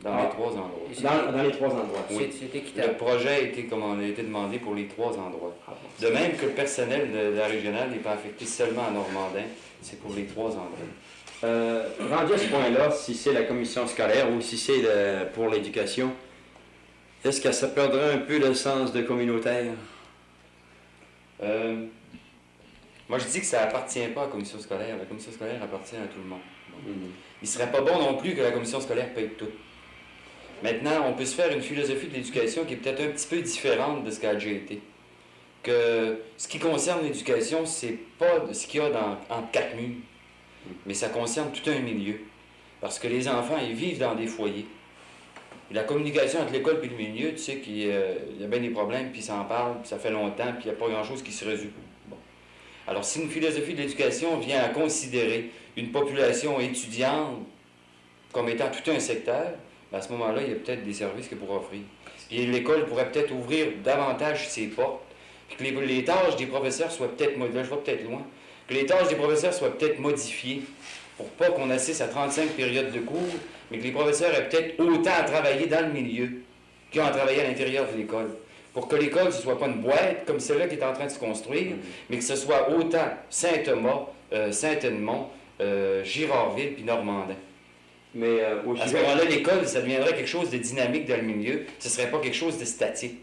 dans les 3 endroits. Dans les 3 endroits. Oui. Le projet a été demandé pour les 3 endroits. De même que le personnel de la régionale n'est pas affecté seulement à Normandin, c'est pour les 3 endroits. Rendu à ce point-là, si c'est la commission scolaire ou si c'est pour l'éducation, est-ce que ça perdrait un peu le sens de communautaire? Moi, je dis que ça appartient pas à la commission scolaire. La commission scolaire appartient à tout le monde. Il ne serait pas bon non plus que la commission scolaire paye tout. Maintenant, on peut se faire une philosophie de l'éducation qui est peut-être un petit peu différente de ce qu'elle a déjà été. Que ce qui concerne l'éducation, c'est pas ce qu'il y a entre 4 murs, mais ça concerne tout un milieu. Parce que les enfants, ils vivent dans des foyers. Et la communication entre l'école et le milieu, tu sais qu'il y a bien des problèmes, puis ils s'en parlent, puis ça fait longtemps, puis il n'y a pas grand-chose qui se résout. Bon. Alors, si une philosophie de l'éducation vient à considérer une population étudiante comme étant tout un secteur, bien à ce moment-là, il y a peut-être des services qu'elle pourra offrir. Et l'école pourrait peut-être ouvrir davantage ses portes, puis que les tâches des professeurs soient peut-être modifiées. Là, je vais peut-être loin. Que les tâches des professeurs soient peut-être modifiées, pour pas qu'on assiste à 35 périodes de cours, mais que les professeurs aient peut-être autant à travailler dans le milieu qu'ils ont à travailler à l'intérieur de l'école. Pour que l'école, ce ne soit pas une boîte comme celle-là qui est en train de se construire, mais que ce soit autant Saint-Thomas, Saint-Edmond, Girardville puis Normandin. Mais à ce moment-là, l'école, ça deviendrait quelque chose de dynamique dans le milieu, ce ne serait pas quelque chose de statique.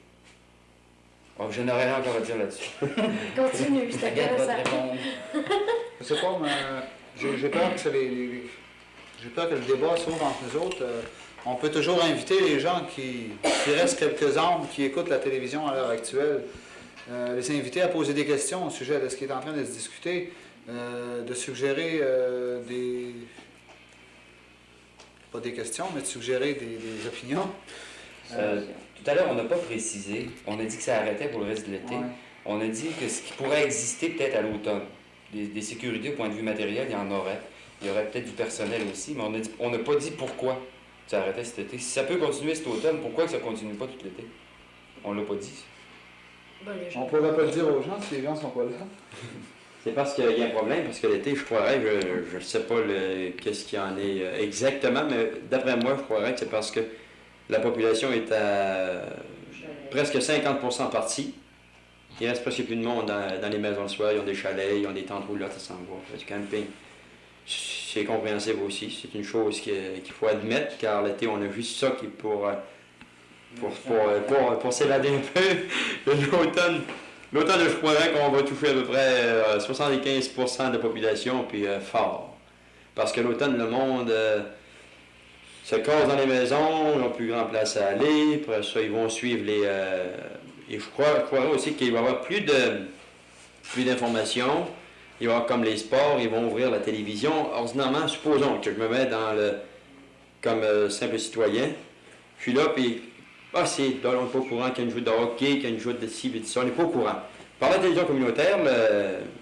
Oh, je n'aurais rien encore à dire là-dessus. Continue, c'est intéressant. Je sais pas, mais j'ai peur que j'ai peur que le débat s'ouvre entre nous autres. On peut toujours inviter les gens qui restent quelques âmes, qui écoutent la télévision à l'heure actuelle, les inviter à poser des questions au sujet de ce qui est en train de se discuter, de suggérer pas des questions, mais de suggérer des opinions. Tout à l'heure, on n'a pas précisé. On a dit que ça arrêtait pour le reste de l'été. Ouais. On a dit que ce qui pourrait exister peut-être à l'automne, des sécurités au point de vue matériel, il y en aurait. Il y aurait peut-être du personnel aussi, mais on n'a pas dit pourquoi ça arrêtait cet été. Si ça peut continuer cet automne, pourquoi que ça ne continue pas tout l'été? On ne l'a pas dit. On ne pourrait pas le dire aux gens si les gens ne sont pas là. C'est parce qu'il y a un problème, parce que l'été, je croirais, je ne sais pas qu'est-ce qu'il y en est exactement, mais d'après moi, je croirais que c'est parce que la population est à presque 50% partie. Il reste presque plus de monde dans les maisons le soir. Ils ont des chalets, ils ont des tentes roulottes, ça s'en va. Du camping. C'est compréhensible aussi. C'est une chose qu'il faut admettre, car l'été, on a vu ça qui pour s'évader un peu. L'automne, je croirais qu'on va toucher à peu près 75% de la population, puis fort. Parce que l'automne, le monde se casse dans les maisons, ils n'ont plus grand place à aller, après ça, ils vont suivre les... et je croirais aussi qu'il va y avoir plus d'informations, il va y avoir comme les sports, ils vont ouvrir la télévision. Ordinairement, supposons que je me mets comme simple citoyen, je suis là, puis... on n'est pas au courant qu'il y a une joute de hockey, qu'il y a une joute de ci, et de ça, on n'est pas au courant. Par la télévision communautaire,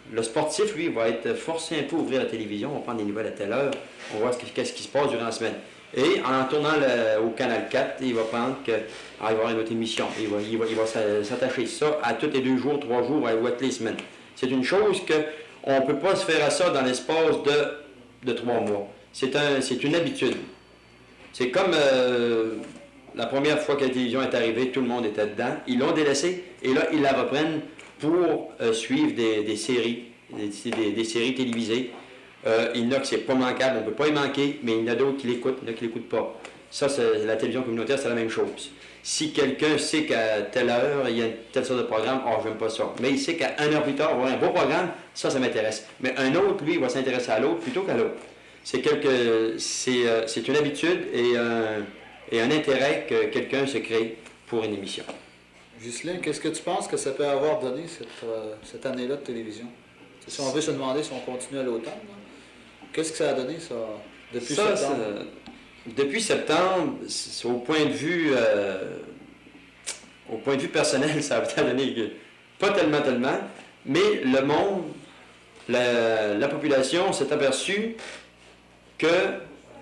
le sportif, lui, va être forcé un peu à ouvrir la télévision, on va prendre des nouvelles à telle heure, on va voir qu'est-ce qui se passe durant la semaine. Et en tournant au Canal 4, il va prendre qu'il va y avoir une autre émission. Il va s'attacher ça à tous les 2 jours, 3 jours, ou à toutes les semaines. C'est une chose qu'on ne peut pas se faire à ça dans l'espace de 3 mois. C'est une habitude. C'est comme la première fois que la télévision est arrivée, tout le monde était dedans. Ils l'ont délaissé et là, ils la reprennent pour suivre des séries, des séries télévisées. Il y en a que c'est pas manquable, on ne peut pas y manquer, mais il y en a d'autres qui l'écoutent, il y en a qui ne l'écoutent pas. Ça, c'est la télévision communautaire, c'est la même chose. Si quelqu'un sait qu'à telle heure, il y a telle sorte de programme, oh, j'aime pas ça. Mais il sait qu'à 1 heure plus tard, on va avoir un beau programme, ça m'intéresse. Mais un autre, lui, il va s'intéresser à l'autre plutôt qu'à l'autre. C'est une habitude et un intérêt que quelqu'un se crée pour une émission. Ghislain, qu'est-ce que tu penses que ça peut avoir donné cette année-là de télévision? Si on veut se demander si on continue à l'automne, qu'est-ce que ça a donné, ça, depuis septembre? Depuis septembre, au point de vue personnel, ça a donné pas tellement, mais le monde, la population s'est aperçue que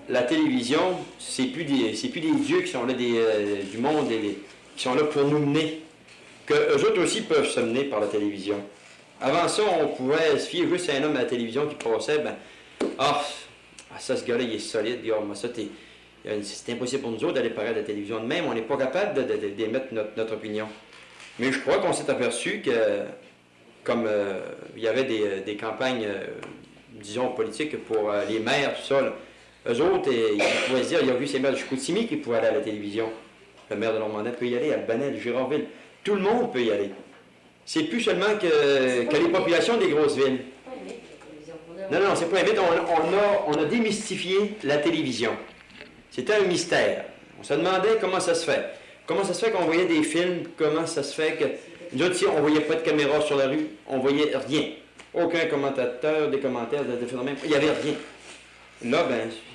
la télévision, c'est plus des dieux qui sont là du monde, qui sont là pour nous mener, qu'eux autres aussi peuvent se mener par la télévision. Avant ça, on pouvait se fier juste à un homme à la télévision qui passait, ça, ce gars-là, il est solide, c'est impossible pour nous autres d'aller parler de la télévision de même, on n'est pas capable d'émettre notre opinion. Mais je crois qu'on s'est aperçu que, comme il y avait des campagnes, disons, politiques pour les maires, tout ça, eux autres, ils pouvaient se dire, il y a vu ces maires de Chicoutimi qui pouvaient aller à la télévision. Le maire de Normandin peut y aller, Albanel, Girardville. Tout le monde peut y aller. C'est plus seulement que les populations des grosses villes. Non, c'est pas un mythe. On a démystifié la télévision. C'était un mystère. On se demandait comment ça se fait. Comment ça se fait qu'on voyait des films, comment ça se fait que... Nous autres, ici, on ne voyait pas de caméra sur la rue, on ne voyait rien. Aucun commentateur, des commentaires, des phénomènes, il n'y avait rien. Là,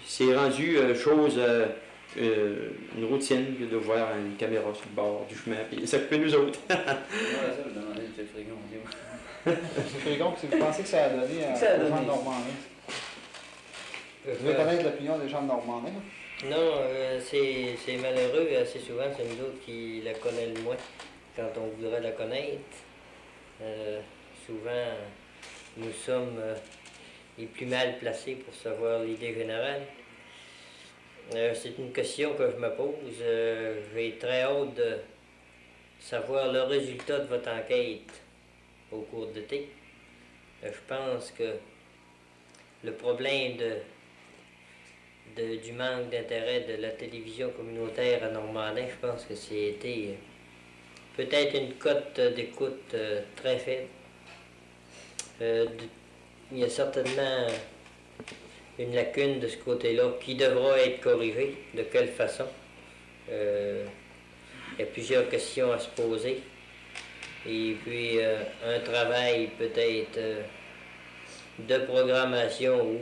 c'est rendu une routine de voir une caméra sur le bord du chemin, puis ça peut nous autres. M. Frégon, si vous pensez que ça a donné aux gens de Normandin? Vous voulez connaître l'opinion des gens de Normandin? Non, c'est malheureux, assez souvent, c'est nous autres qui la connaissons le moins quand on voudrait la connaître. Souvent, nous sommes les plus mal placés pour savoir l'idée générale. C'est une question que je me pose. J'ai très hâte de savoir le résultat de votre enquête au cours d'été. Je pense que le problème du manque d'intérêt de la télévision communautaire à Normandin, je pense que c'était peut-être une cote d'écoute très faible. Il y a certainement une lacune de ce côté-là qui devra être corrigée. De quelle façon? Il y a plusieurs questions à se poser. Et puis un travail peut-être de programmation ou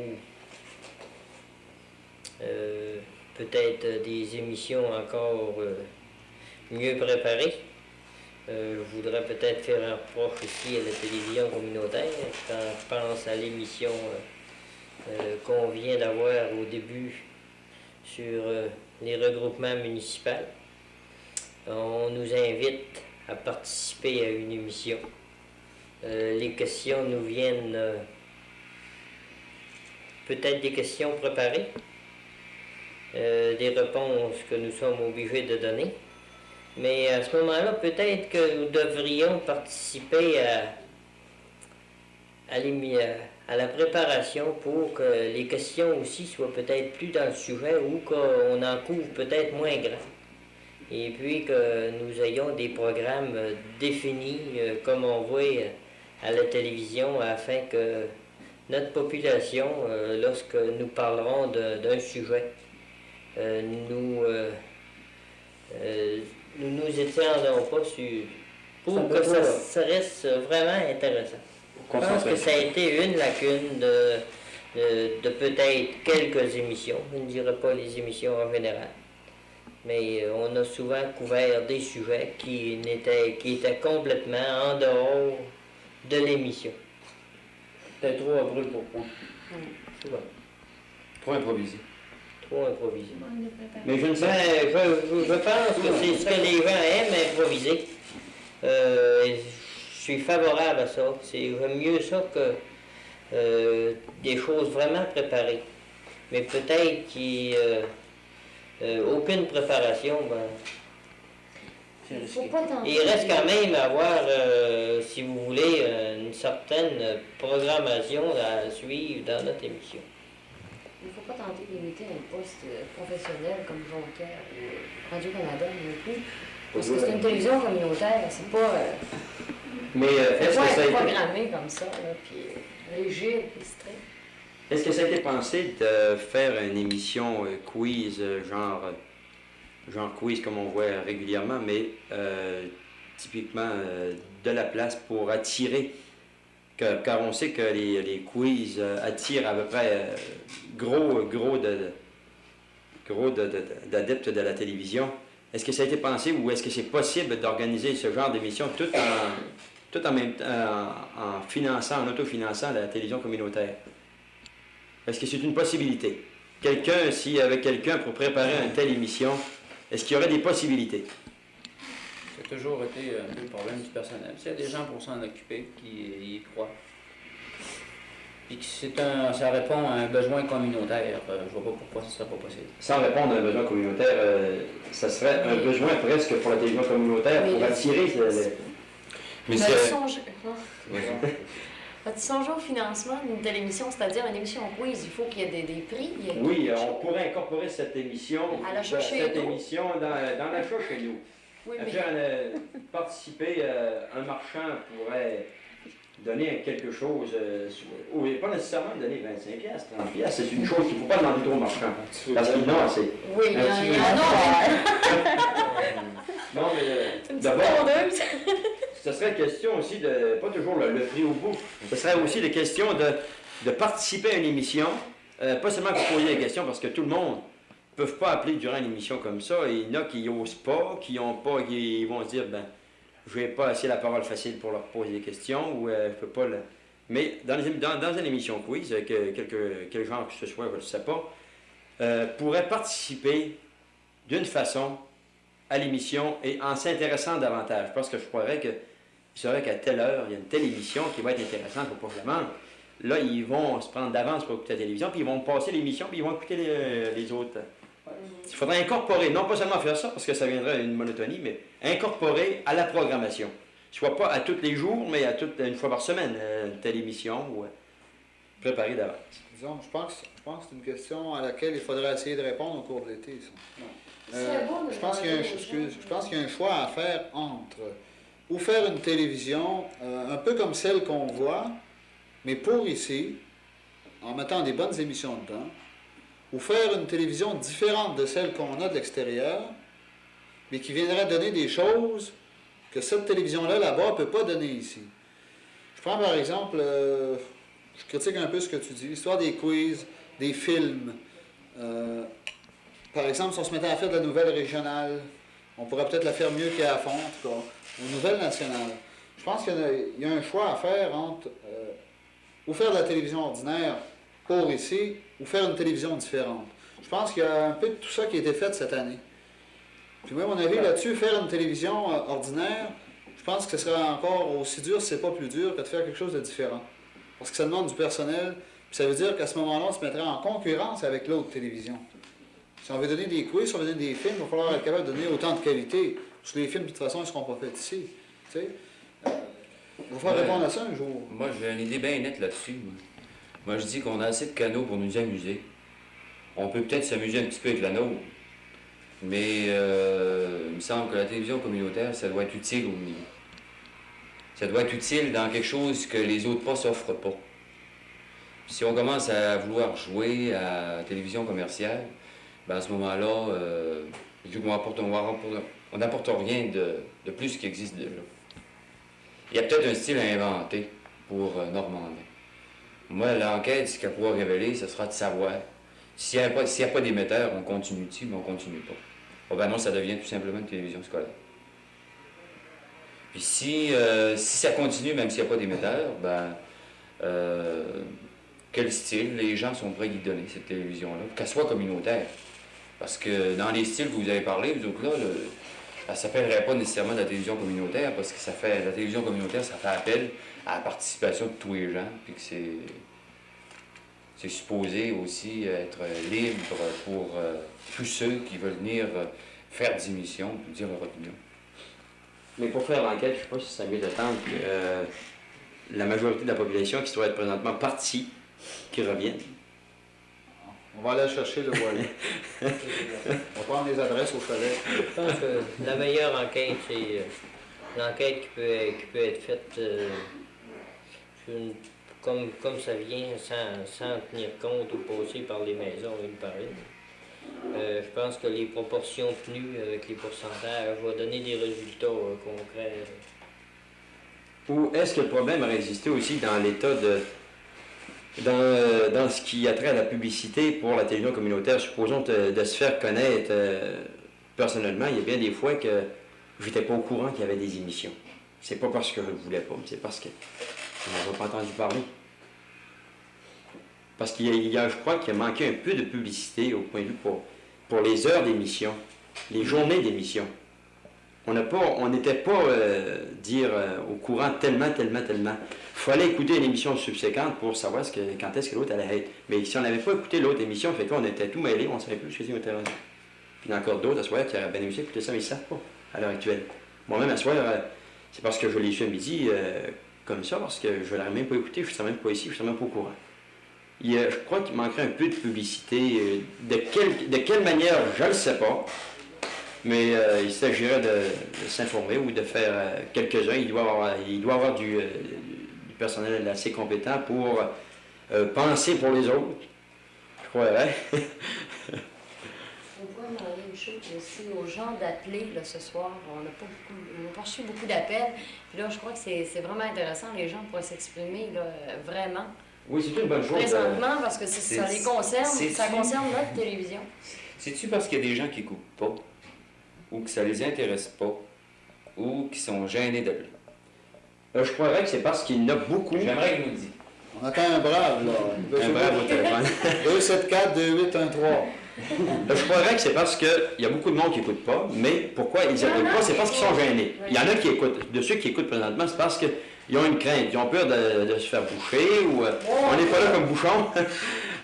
peut-être des émissions encore mieux préparées. Je voudrais peut-être faire un reproche ici à la télévision communautaire quand je pense à l'émission qu'on vient d'avoir au début sur les regroupements municipaux. On nous invite à participer à une émission. Les questions nous viennent peut-être des questions préparées, des réponses que nous sommes obligés de donner. Mais à ce moment-là, peut-être que nous devrions participer à la préparation pour que les questions aussi soient peut-être plus dans le sujet ou qu'on en couvre peut-être moins grand. Et puis que nous ayons des programmes définis comme on voit à la télévision afin que notre population, lorsque nous parlerons d'un sujet, nous nous étendrons pas sur... pour que ça reste vraiment intéressant. Je pense que ça a été une lacune de peut-être quelques émissions, je ne dirais pas les émissions en général, mais on a souvent couvert des sujets qui étaient complètement en dehors de l'émission. Peut-être trop à brûle pour point. Souvent. Trop improvisé. Trop improvisé. Mais je ne sais. Je pense que c'est ce que les gens aiment, improviser. Je suis favorable à ça. J'aime mieux ça que des choses vraiment préparées. Mais peut-être qu'il n'y a aucune préparation, C'est Il faut risqué. pas tenter. Il reste quand même à avoir, si vous voulez, une certaine programmation à suivre dans notre émission. Il ne faut pas tenter d'imiter un poste professionnel comme Jonquière ou Radio-Canada non plus. Parce que c'est une télévision communautaire, c'est pas, Mais c'est est-ce que ça a été... programmé comme ça, là, puis rigide, puis strict. Est-ce que ça a été pensé de faire une émission quiz, genre quiz comme on voit régulièrement, mais typiquement de la place pour attirer, car on sait que les quiz attirent à peu près gros d'adeptes de la télévision. Est-ce que ça a été pensé ou est-ce que c'est possible d'organiser ce genre d'émission tout en même temps, en finançant, en autofinançant la télévision communautaire? Est-ce que c'est une possibilité? Quelqu'un, si avec quelqu'un pour préparer une telle émission, est-ce qu'il y aurait des possibilités? Ça a toujours été un peu le problème du personnel. S'il y a des gens pour s'en occuper qui y croient, puis que ça répond à un besoin communautaire, je vois pas pourquoi ce ne serait pas possible. Sans répondre à un besoin communautaire, ça serait un besoin presque pour la télévision communautaire, pour attirer Mais As-tu songé au financement d'une telle émission, c'est-à-dire une émission quiz? Il faut qu'il y ait des prix. Oui, on pourrait incorporer cette émission, à l'achat chez nous. dans l'achat chez nous. Oui, Participer, un marchand pourrait donner quelque chose, ou pas nécessairement donner 25$, 30$, c'est une chose qu'il ne faut pas demander trop aux marchands, parce qu'ils n'ont assez. Oui, il y en a. Non, mais d'abord, ce serait question aussi de, pas toujours le prix au bout, ce serait aussi des questions de participer à une émission, pas seulement pour poser des questions, parce que tout le monde ne peut pas appeler durant une émission comme ça, et il y en a qui n'osent pas, qui vont se dire, ben, je n'ai pas assez la parole facile pour leur poser des questions, ou je peux pas le... Mais dans une émission quiz, quel genre que ce soit, je ne sais pas, pourrait participer d'une façon à l'émission et en s'intéressant davantage. Parce que je croirais que il saurait qu'à telle heure, il y a une telle émission qui va être intéressante pour le Parlement. Là, ils vont se prendre d'avance pour écouter la télévision, puis ils vont passer l'émission, puis ils vont écouter les autres. Il faudrait incorporer, non pas seulement faire ça, parce que ça viendrait à une monotonie, mais incorporer à la programmation. Soit pas à tous les jours, mais une fois par semaine, une telle émission, ou préparée d'avance. Disons, je pense que c'est une question à laquelle il faudrait essayer de répondre au cours de l'été. Je pense qu'il y a un choix à faire entre ou faire une télévision un peu comme celle qu'on voit, mais pour ici, en mettant des bonnes émissions dedans, ou faire une télévision différente de celle qu'on a de l'extérieur, mais qui viendrait donner des choses que cette télévision-là, là-bas, ne peut pas donner ici. Je prends par exemple, je critique un peu ce que tu dis, l'histoire des quiz, des films. Par exemple, si on se mettait à faire de la nouvelle régionale, on pourrait peut-être la faire mieux qu'à fond, en tout cas, aux nouvelles nationales. Je pense qu'il y a un choix à faire entre ou faire de la télévision ordinaire pour ici, ou faire une télévision différente. Je pense qu'il y a un peu de tout ça qui a été fait cette année. Puis moi, mon avis là-dessus, faire une télévision ordinaire, je pense que ce serait encore aussi dur, si ce n'est pas plus dur, que de faire quelque chose de différent. Parce que ça demande du personnel, puis ça veut dire qu'à ce moment-là, on se mettrait en concurrence avec l'autre télévision. Si on veut donner des quiz, si on veut donner des films, il va falloir être capable de donner autant de qualité. Parce que les films, de toute façon, ils ne seront pas faits ici. Tu sais? Il va falloir répondre à ça un jour. Moi, j'ai une idée bien nette là-dessus. Moi, je dis qu'on a assez de canaux pour nous amuser. On peut peut-être s'amuser un petit peu avec la nôtre, mais il me semble que la télévision communautaire, ça doit être utile au milieu. Ça doit être utile dans quelque chose que les autres postes s'offrent pas. Si on commence à vouloir jouer à la télévision commerciale, ben à ce moment-là, on n'apporte rien de plus qui existe déjà. Il y a peut-être un style à inventer pour Normandie. Moi, l'enquête, ce qu'elle pourra révéler, ce sera de savoir. S'il n'y a pas d'émetteur, on continue-tu, mais on ne continue pas. Oh ben non, ça devient tout simplement une télévision scolaire. Puis si ça continue, même s'il n'y a pas d'émetteur, ben, quel style les gens sont prêts à y donner, cette télévision-là, qu'elle soit communautaire. Parce que dans les styles que vous avez parlé, vous autres là, elle ne s'appellerait pas nécessairement de la télévision communautaire, parce que la télévision communautaire, ça fait appel à la participation de tous les gens, puis que c'est supposé aussi être libre pour tous ceux qui veulent venir faire des émissions, puis dire leur opinion. Mais pour faire l'enquête, je ne sais pas si c'est mieux d'attendre que la majorité de la population qui se trouve être présentement partie, qui revienne. On va aller chercher le volet. On va prendre les adresses au chalet. Je pense que la meilleure enquête, c'est l'enquête qui peut être faite comme ça vient, sans tenir compte ou passer par les maisons une par une. Je pense que les proportions tenues avec les pourcentages vont donner des résultats concrets. Ou est-ce que le problème a existé aussi dans l'état de... Dans ce qui a trait à la publicité pour la télévision communautaire, supposons de se faire connaître personnellement, il y a bien des fois que je n'étais pas au courant qu'il y avait des émissions. C'est pas parce que je ne voulais pas, mais c'est parce que je n'avais pas entendu parler. Parce je crois qu'il a manqué un peu de publicité au point de vue pour les heures d'émission, les journées d'émission. On n'était pas au courant tellement. Il fallait écouter une émission subséquente pour savoir quand est-ce que l'autre allait être. Mais si on n'avait pas écouté l'autre émission, fait qu'on était tout mêlés, on ne savait plus ce qu'on était rendu. Puis il y en a encore d'autres à soir qui auraient bien aimé écouter ça, mais ils ne savent pas à l'heure actuelle. Moi-même, à soir, c'est parce que je l'ai su à midi comme ça, parce que je ne l'aurais même pas écouté, je ne serais même pas ici, je ne serais même pas au courant. Je crois qu'il manquerait un peu de publicité. De quelle manière, je ne le sais pas. Mais il s'agirait de s'informer ou de faire quelques-uns. Il doit avoir du personnel assez compétent pour penser pour les autres. Je croirais. On pourrait demander une chose aussi aux gens d'appeler là, ce soir. On n'a pas reçu beaucoup d'appels. Puis là, je crois que c'est vraiment intéressant. Les gens pourraient s'exprimer là, vraiment. Oui, c'est une bonne chose. Présentement, parce que ça les concerne. Ça concerne notre télévision. C'est-tu parce qu'il y a des gens qui n'écoutent pas? Ou que ça les intéresse pas, ou qui sont gênés de je croirais que c'est parce qu'il y en a beaucoup. J'aimerais qu'il nous dise. On attend un brave, là. Un brave au téléphone. 274-2813. Je croirais que c'est parce qu'il y a beaucoup de monde qui n'écoute pas, mais pourquoi ils n'écoutent pas? C'est parce qu'ils sont gênés. Il y en a qui écoutent. De ceux qui écoutent présentement, c'est parce qu'ils ont une crainte. Ils ont peur de se faire boucher, ou on n'est pas là comme bouchon.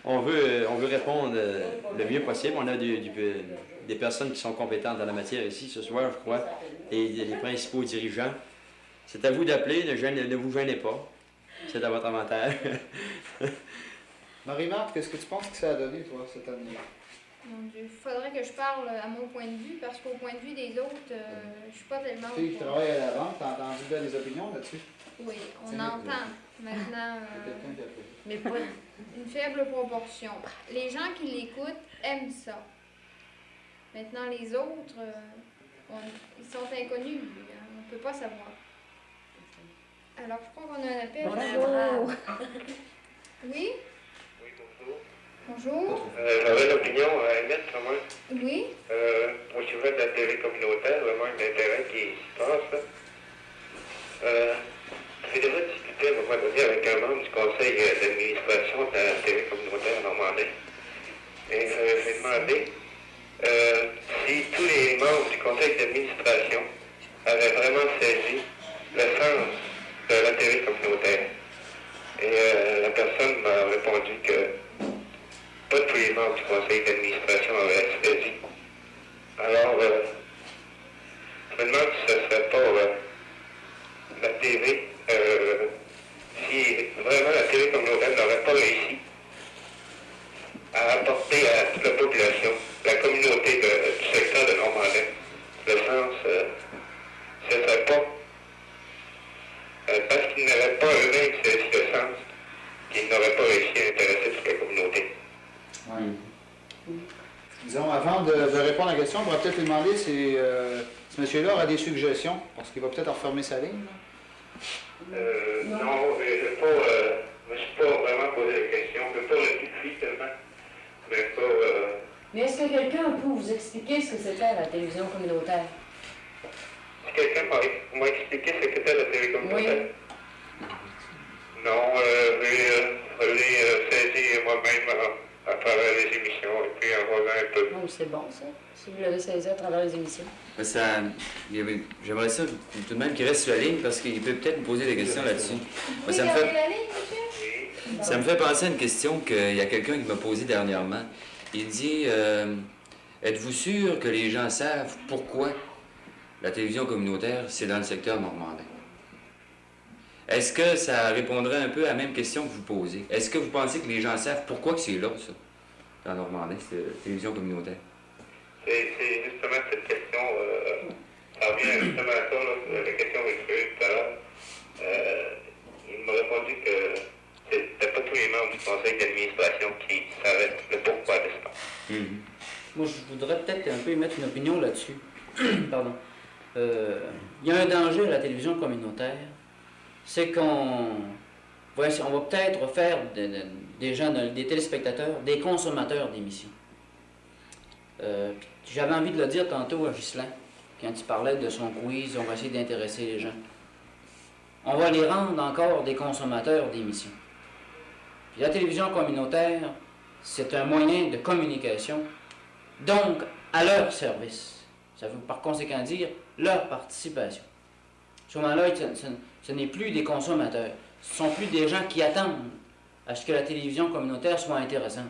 On veut répondre le mieux possible. On a des personnes qui sont compétentes dans la matière ici ce soir, je crois, et les principaux dirigeants. C'est à vous d'appeler, ne vous gênez pas. C'est à votre avantage. Marie-Marthe, qu'est-ce que tu penses que ça a donné, toi, cette année-là? Mon Dieu, il faudrait que je parle à mon point de vue, parce qu'au point de vue des autres, je suis pas tellement... Tu sais, qui travaille à la vente, t'as entendu bien des opinions là-dessus? Oui, on entend. Maintenant, mais pas une faible proportion. Les gens qui l'écoutent aiment ça. Maintenant, les autres, ils sont inconnus. On ne peut pas savoir. Alors, je crois qu'on a un appel. Bonjour. Oui? Oui, bonjour. Bonjour. J'avais l'opinion à émettre, moi. Oui? Au sujet de la télé communautaire, le manque d'intérêt qui se passe. J'ai déjà discuté à un moment donné avec un membre du conseil d'administration de la télé communautaire normandais. Et j'ai demandé si tous les membres du conseil d'administration avaient vraiment saisi le sens de la télé communautaire. Et la personne m'a répondu que pas tous les membres du conseil d'administration avaient saisi. Alors, je me demande si ce ne serait pas la TV, si vraiment la télé communautaire n'aurait pas réussi à apporter à toute la population, la communauté du secteur de Normandais, le sens, ce ne serait pas, parce qu'ils n'avaient pas eux-mêmes saisi le sens, qu'ils n'auraient pas réussi à intéresser toute la communauté. Oui. Disons, avant de répondre à la question, on pourrait peut-être lui demander si ce monsieur-là aura des suggestions, parce qu'il va peut-être refermer sa ligne. Non, je ne me suis pas vraiment posé la question. Je ne peux pas le dire tellement. Mais pas. Mais est-ce que quelqu'un peut vous expliquer ce que c'était la télévision communautaire? Si quelqu'un m'a expliqué ce que c'était la télé communautaire? Oui. Non, je l'ai saisi moi-même à travers les émissions et puis en voyant un peu. Oh, c'est bon ça, si vous l'avez saisi à travers les émissions. J'aimerais ça tout de même qu'il reste sur la ligne parce qu'il peut peut-être me poser des questions là-dessus. Oui, Ça gardez la ligne, monsieur? me fait penser à une question qu'il y a quelqu'un qui m'a posée dernièrement. Il dit êtes-vous sûr que les gens savent pourquoi la télévision communautaire, c'est dans le secteur normandin. Est-ce que ça répondrait un peu à la même question que vous posez? Est-ce que vous pensez que les gens savent pourquoi que c'est là, ça, dans Normandin, cette télévision communautaire? C'est justement cette question, ça revient justement à ça, là, la question que j'ai eue tout à l'heure. Il m'a répondu que c'était pas tous les membres du conseil d'administration qui savaient le pourquoi de ça. Moi, je voudrais peut-être un peu émettre une opinion là-dessus. Pardon. Il y a un danger à la télévision communautaire, c'est qu'on va peut-être faire des gens, des téléspectateurs, des consommateurs d'émissions. J'avais envie de le dire tantôt à Ghislain, quand il parlait de son quiz, on va essayer d'intéresser les gens. On va les rendre encore des consommateurs d'émissions. Puis la télévision communautaire, c'est un moyen de communication, donc à leur service. Ça veut par conséquent dire leur participation. À ce moment-là, ce n'est plus des consommateurs. Ce ne sont plus des gens qui attendent à ce que la télévision communautaire soit intéressante.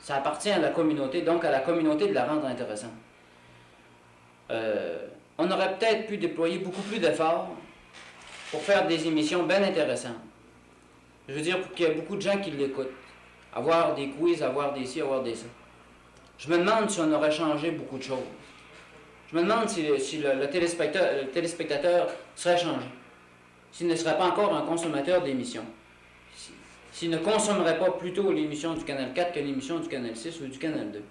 Ça appartient à la communauté, donc à la communauté de la rendre intéressante. On aurait peut-être pu déployer beaucoup plus d'efforts pour faire des émissions bien intéressantes. Je veux dire, pour qu'il y ait beaucoup de gens qui l'écoutent. Avoir des quiz, avoir des ci, avoir des ça. Je me demande si on aurait changé beaucoup de choses. Je me demande si le téléspectateur serait changé. S'il ne serait pas encore un consommateur d'émissions. S'il ne consommerait pas plutôt l'émission du Canal 4 que l'émission du Canal 6 ou du Canal 2.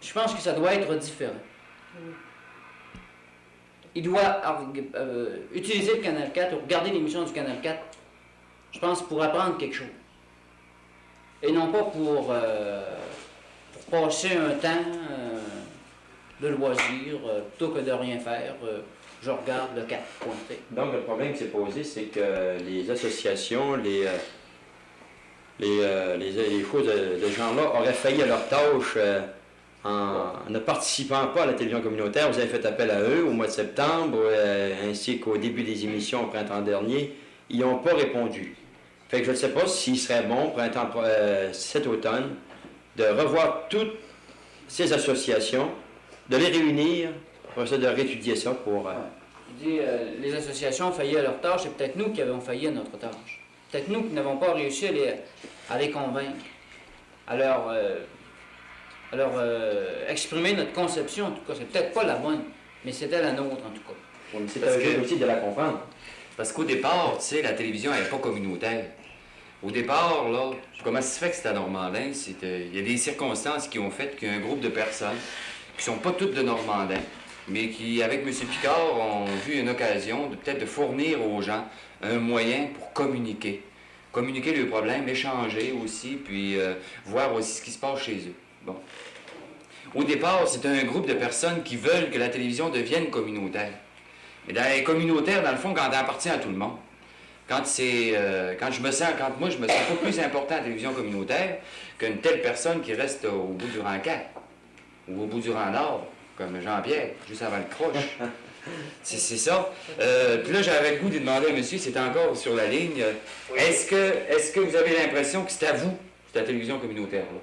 Je pense que ça doit être différent. Il doit utiliser le Canal 4 ou regarder l'émission du Canal 4, je pense, pour apprendre quelque chose. Et non pas pour passer un temps de loisir, plutôt que de rien faire. Je regarde le 4. Donc, le problème qui s'est posé, c'est que les associations, les choses de ce genre-là auraient failli à leur tâche en ne participant pas à la télévision communautaire. Vous avez fait appel à eux au mois de septembre, ainsi qu'au début des émissions au printemps dernier. Ils n'ont pas répondu. Fait que je ne sais pas s'il serait bon, cet automne, de revoir toutes ces associations, de les réunir, pour essayer de réétudier ça pour... Je dis, les associations ont failli à leur tâche, c'est peut-être nous qui avons failli à notre tâche. Peut-être nous qui n'avons pas réussi à les convaincre. Alors, exprimer notre conception, en tout cas, c'est peut-être pas la bonne, mais c'était la nôtre, en tout cas. Oui, mais c'est un jeu aussi de la comprendre. Parce qu'au départ, tu sais, la télévision n'est pas communautaire. Au départ, là, comment ça se fait que c'était à Normandin? Il y a des circonstances qui ont fait qu'il y a un groupe de personnes qui sont pas toutes de Normandin, mais qui, avec M. Picard, ont vu une occasion de peut-être de fournir aux gens un moyen pour communiquer. Communiquer leurs problèmes, échanger aussi, puis voir aussi ce qui se passe chez eux. Bon. Au départ, c'est un groupe de personnes qui veulent que la télévision devienne communautaire. Mais dans les communautaires, dans le fond, quand elle appartient à tout le monde, quand moi je me sens pas plus important à la télévision communautaire qu'une telle personne qui reste au bout du rang 4 ou au bout du rang Nord, comme Jean-Pierre, juste avant le croche. C'est ça. Puis là, j'avais le goût de demander à monsieur, c'est encore sur la ligne, Oui. est-ce que vous avez l'impression que c'est à vous, c'est la télévision communautaire, là?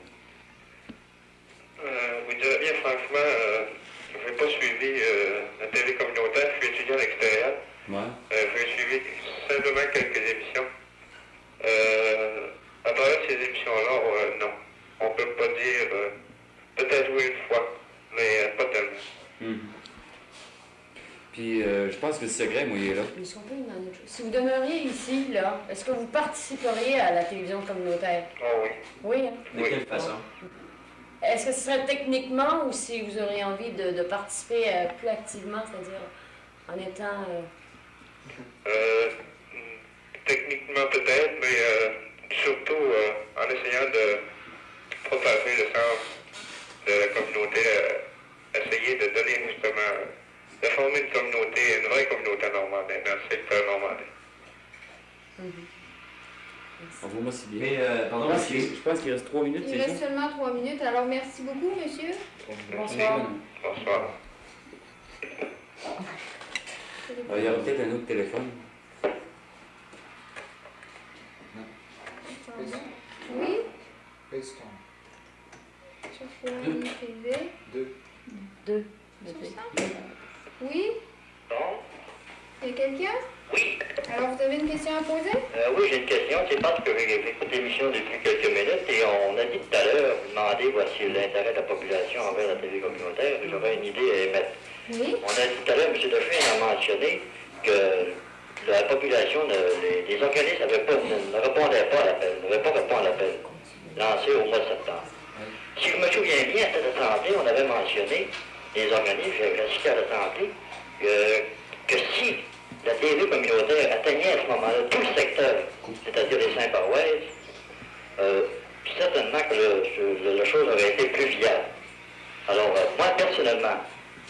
Vous direz bien franchement, je n'ai pas suivi la télé communautaire, je suis étudiant à l'extérieur. Ouais. J'ai suivi simplement quelques émissions. À travers ces émissions-là, non. On ne peut pas dire, peut-être oui une fois, mais pas tellement. Puis je pense que le secret, moi, il est là. Est-ce qu'on peut lui demander autre chose? Si vous demeuriez ici, là, est-ce que vous participeriez à la télévision communautaire? Oh oui. Oui, hein? De quelle façon? Est-ce que ce serait techniquement ou si vous auriez envie de participer plus activement, c'est-à-dire en étant... Techniquement peut-être, mais surtout en essayant de propager le sens de la communauté, essayer de donner justement, de former une communauté, une vraie communauté normande, dans le secteur normandais. On vous remercie bien. Mais, pardon, Je pense qu'il reste 3 minutes, Il c'est ça? reste seulement 3 minutes, alors merci beaucoup, monsieur. Bonsoir. Bonsoir. Il y aura peut-être un autre téléphone. Oui, FaceTime. sur foyer privé. 2. 2. Oui? Bon. Il y a quelqu'un? Oui. Alors, vous avez une question à poser? Oui, j'ai une question. C'est parce que j'écoute l'émission depuis quelques minutes et on a dit tout à l'heure, demandé voici l'intérêt de la population envers la TV communautaire. J'aurais une idée à émettre. Oui. On a dit tout à l'heure, M. Dechaine a mentionné que la population, les organismes ne répondaient pas à l'appel, ne n'avaient pas répondu à l'appel lancé au mois de septembre. Si je me souviens bien, à cette assemblée, on avait mentionné, les organismes, j'ai assisté à l'assemblée, que si la TV communautaire atteignait à ce moment-là tout le secteur, c'est-à-dire les Saint-Paroisses, certainement que la chose aurait été plus viable. Alors, moi, personnellement,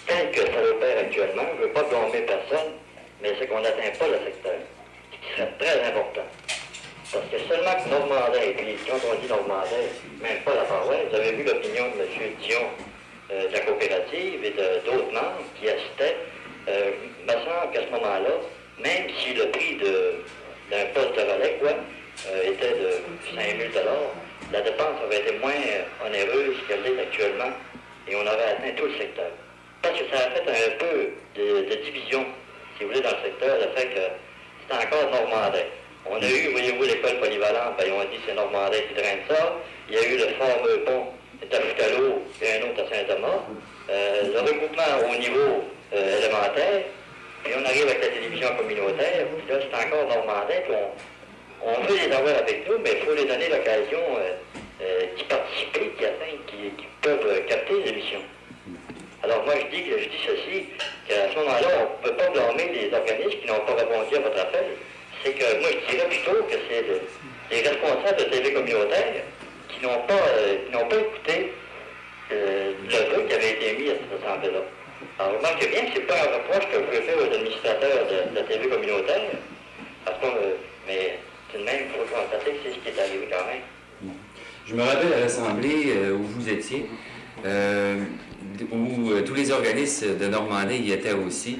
tel que ça l'opère actuellement, je ne veux pas blâmer personne, mais c'est qu'on n'atteint pas le secteur, ce qui serait très important. Parce que seulement que Normandais, et puis quand on dit Normandais, même pas la paroisse, vous avez vu l'opinion de M. Dion de la coopérative et d'autres membres qui assistaient. Me semble qu'à ce moment-là, même si le prix d'un poste de relais était de 5 000 $, la dépense aurait été moins onéreuse qu'elle l'est actuellement et on aurait atteint tout le secteur. Parce que ça a fait un peu de division, si vous voulez, dans le secteur, le fait que c'est encore Normandais. On a eu, voyez-vous, l'école polyvalente, ben, on dit c'est Normandais qui draine ça. Il y a eu le fameux pont à Foucalot et un autre à Saint-Thomas. Le regroupement au niveau élémentaire, puis on arrive avec la télévision communautaire, puis là c'est encore Normandais, puis on veut les avoir avec nous, mais il faut les donner l'occasion d'y participer, qui peuvent capter l'émission. Alors moi je dis ceci, qu'à ce moment-là, on ne peut pas blâmer les organismes qui n'ont pas répondu à votre appel. C'est que moi je dirais plutôt que c'est les responsables de TV communautaire qui n'ont pas écouté le vœu qui avait été mis à cette assemblée-là. Alors remarquez bien que ce n'est pas un reproche que je veux faire aux administrateurs de la TV communautaire, parce que, mais tout de même, il faut constater que c'est ce qui est arrivé quand même. Je me rappelle à l'Assemblée où vous étiez, où tous les organismes de Normandie y étaient aussi.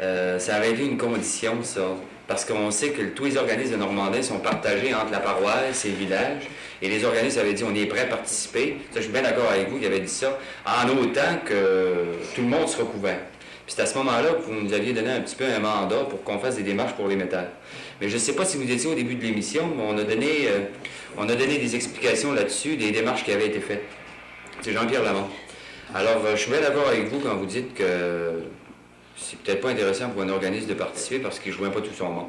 Ça avait été une condition, ça. Parce qu'on sait que tous les organismes de Normandie sont partagés entre la paroisse et le village. Et les organismes avaient dit on est prêt à participer. Ça, je suis bien d'accord avec vous qui avez dit ça, en autant que tout le monde sera couvert. Puis c'est à ce moment-là que vous nous aviez donné un petit peu un mandat pour qu'on fasse des démarches pour l'émetteur. Mais je ne sais pas si vous étiez au début de l'émission, mais on a donné des explications là-dessus, des démarches qui avaient été faites. C'est Jean-Pierre Lamont. Alors, je suis bien d'accord avec vous quand vous dites que c'est peut-être pas intéressant pour un organisme de participer parce qu'il ne joue même pas tout son monde.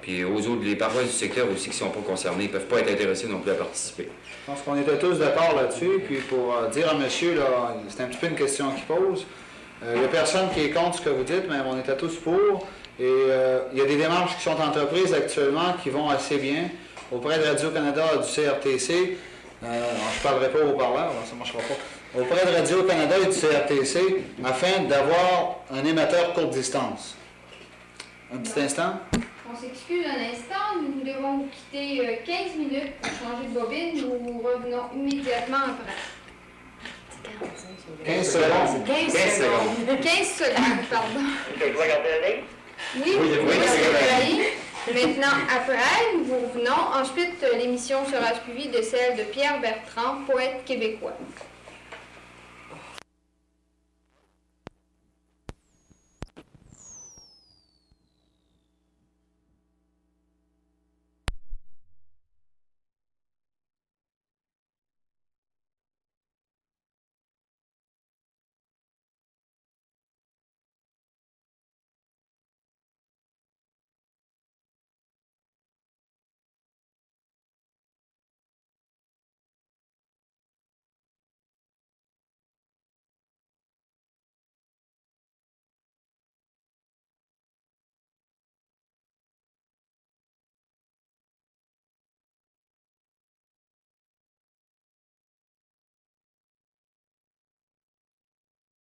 Puis aux autres, les paroisses du secteur aussi qui ne sont pas concernées, ils ne peuvent pas être intéressés non plus à participer. Je pense qu'on était tous d'accord là-dessus. Puis pour dire à monsieur, là, c'est un petit peu une question qu'il pose. Il n'y a personne qui est contre ce que vous dites, mais on était tous pour. Et il y a des démarches qui sont entreprises actuellement qui vont assez bien auprès de Radio-Canada et du CRTC. Je ne parlerai pas au parleur, ça ne marchera pas. Auprès de Radio-Canada et du CRTC, afin d'avoir un émetteur courte distance. Un petit instant. On s'excuse un instant, nous devons quitter 15 minutes pour changer de bobine. Nous revenons immédiatement après. 15 secondes. 15 secondes. 15 secondes, pardon. Est-ce que je dois garder la ligne? Oui, c'est maintenant, après, nous vous revenons. Ensuite, l'émission sera suivie de celle de Pierre Bertrand, poète québécois.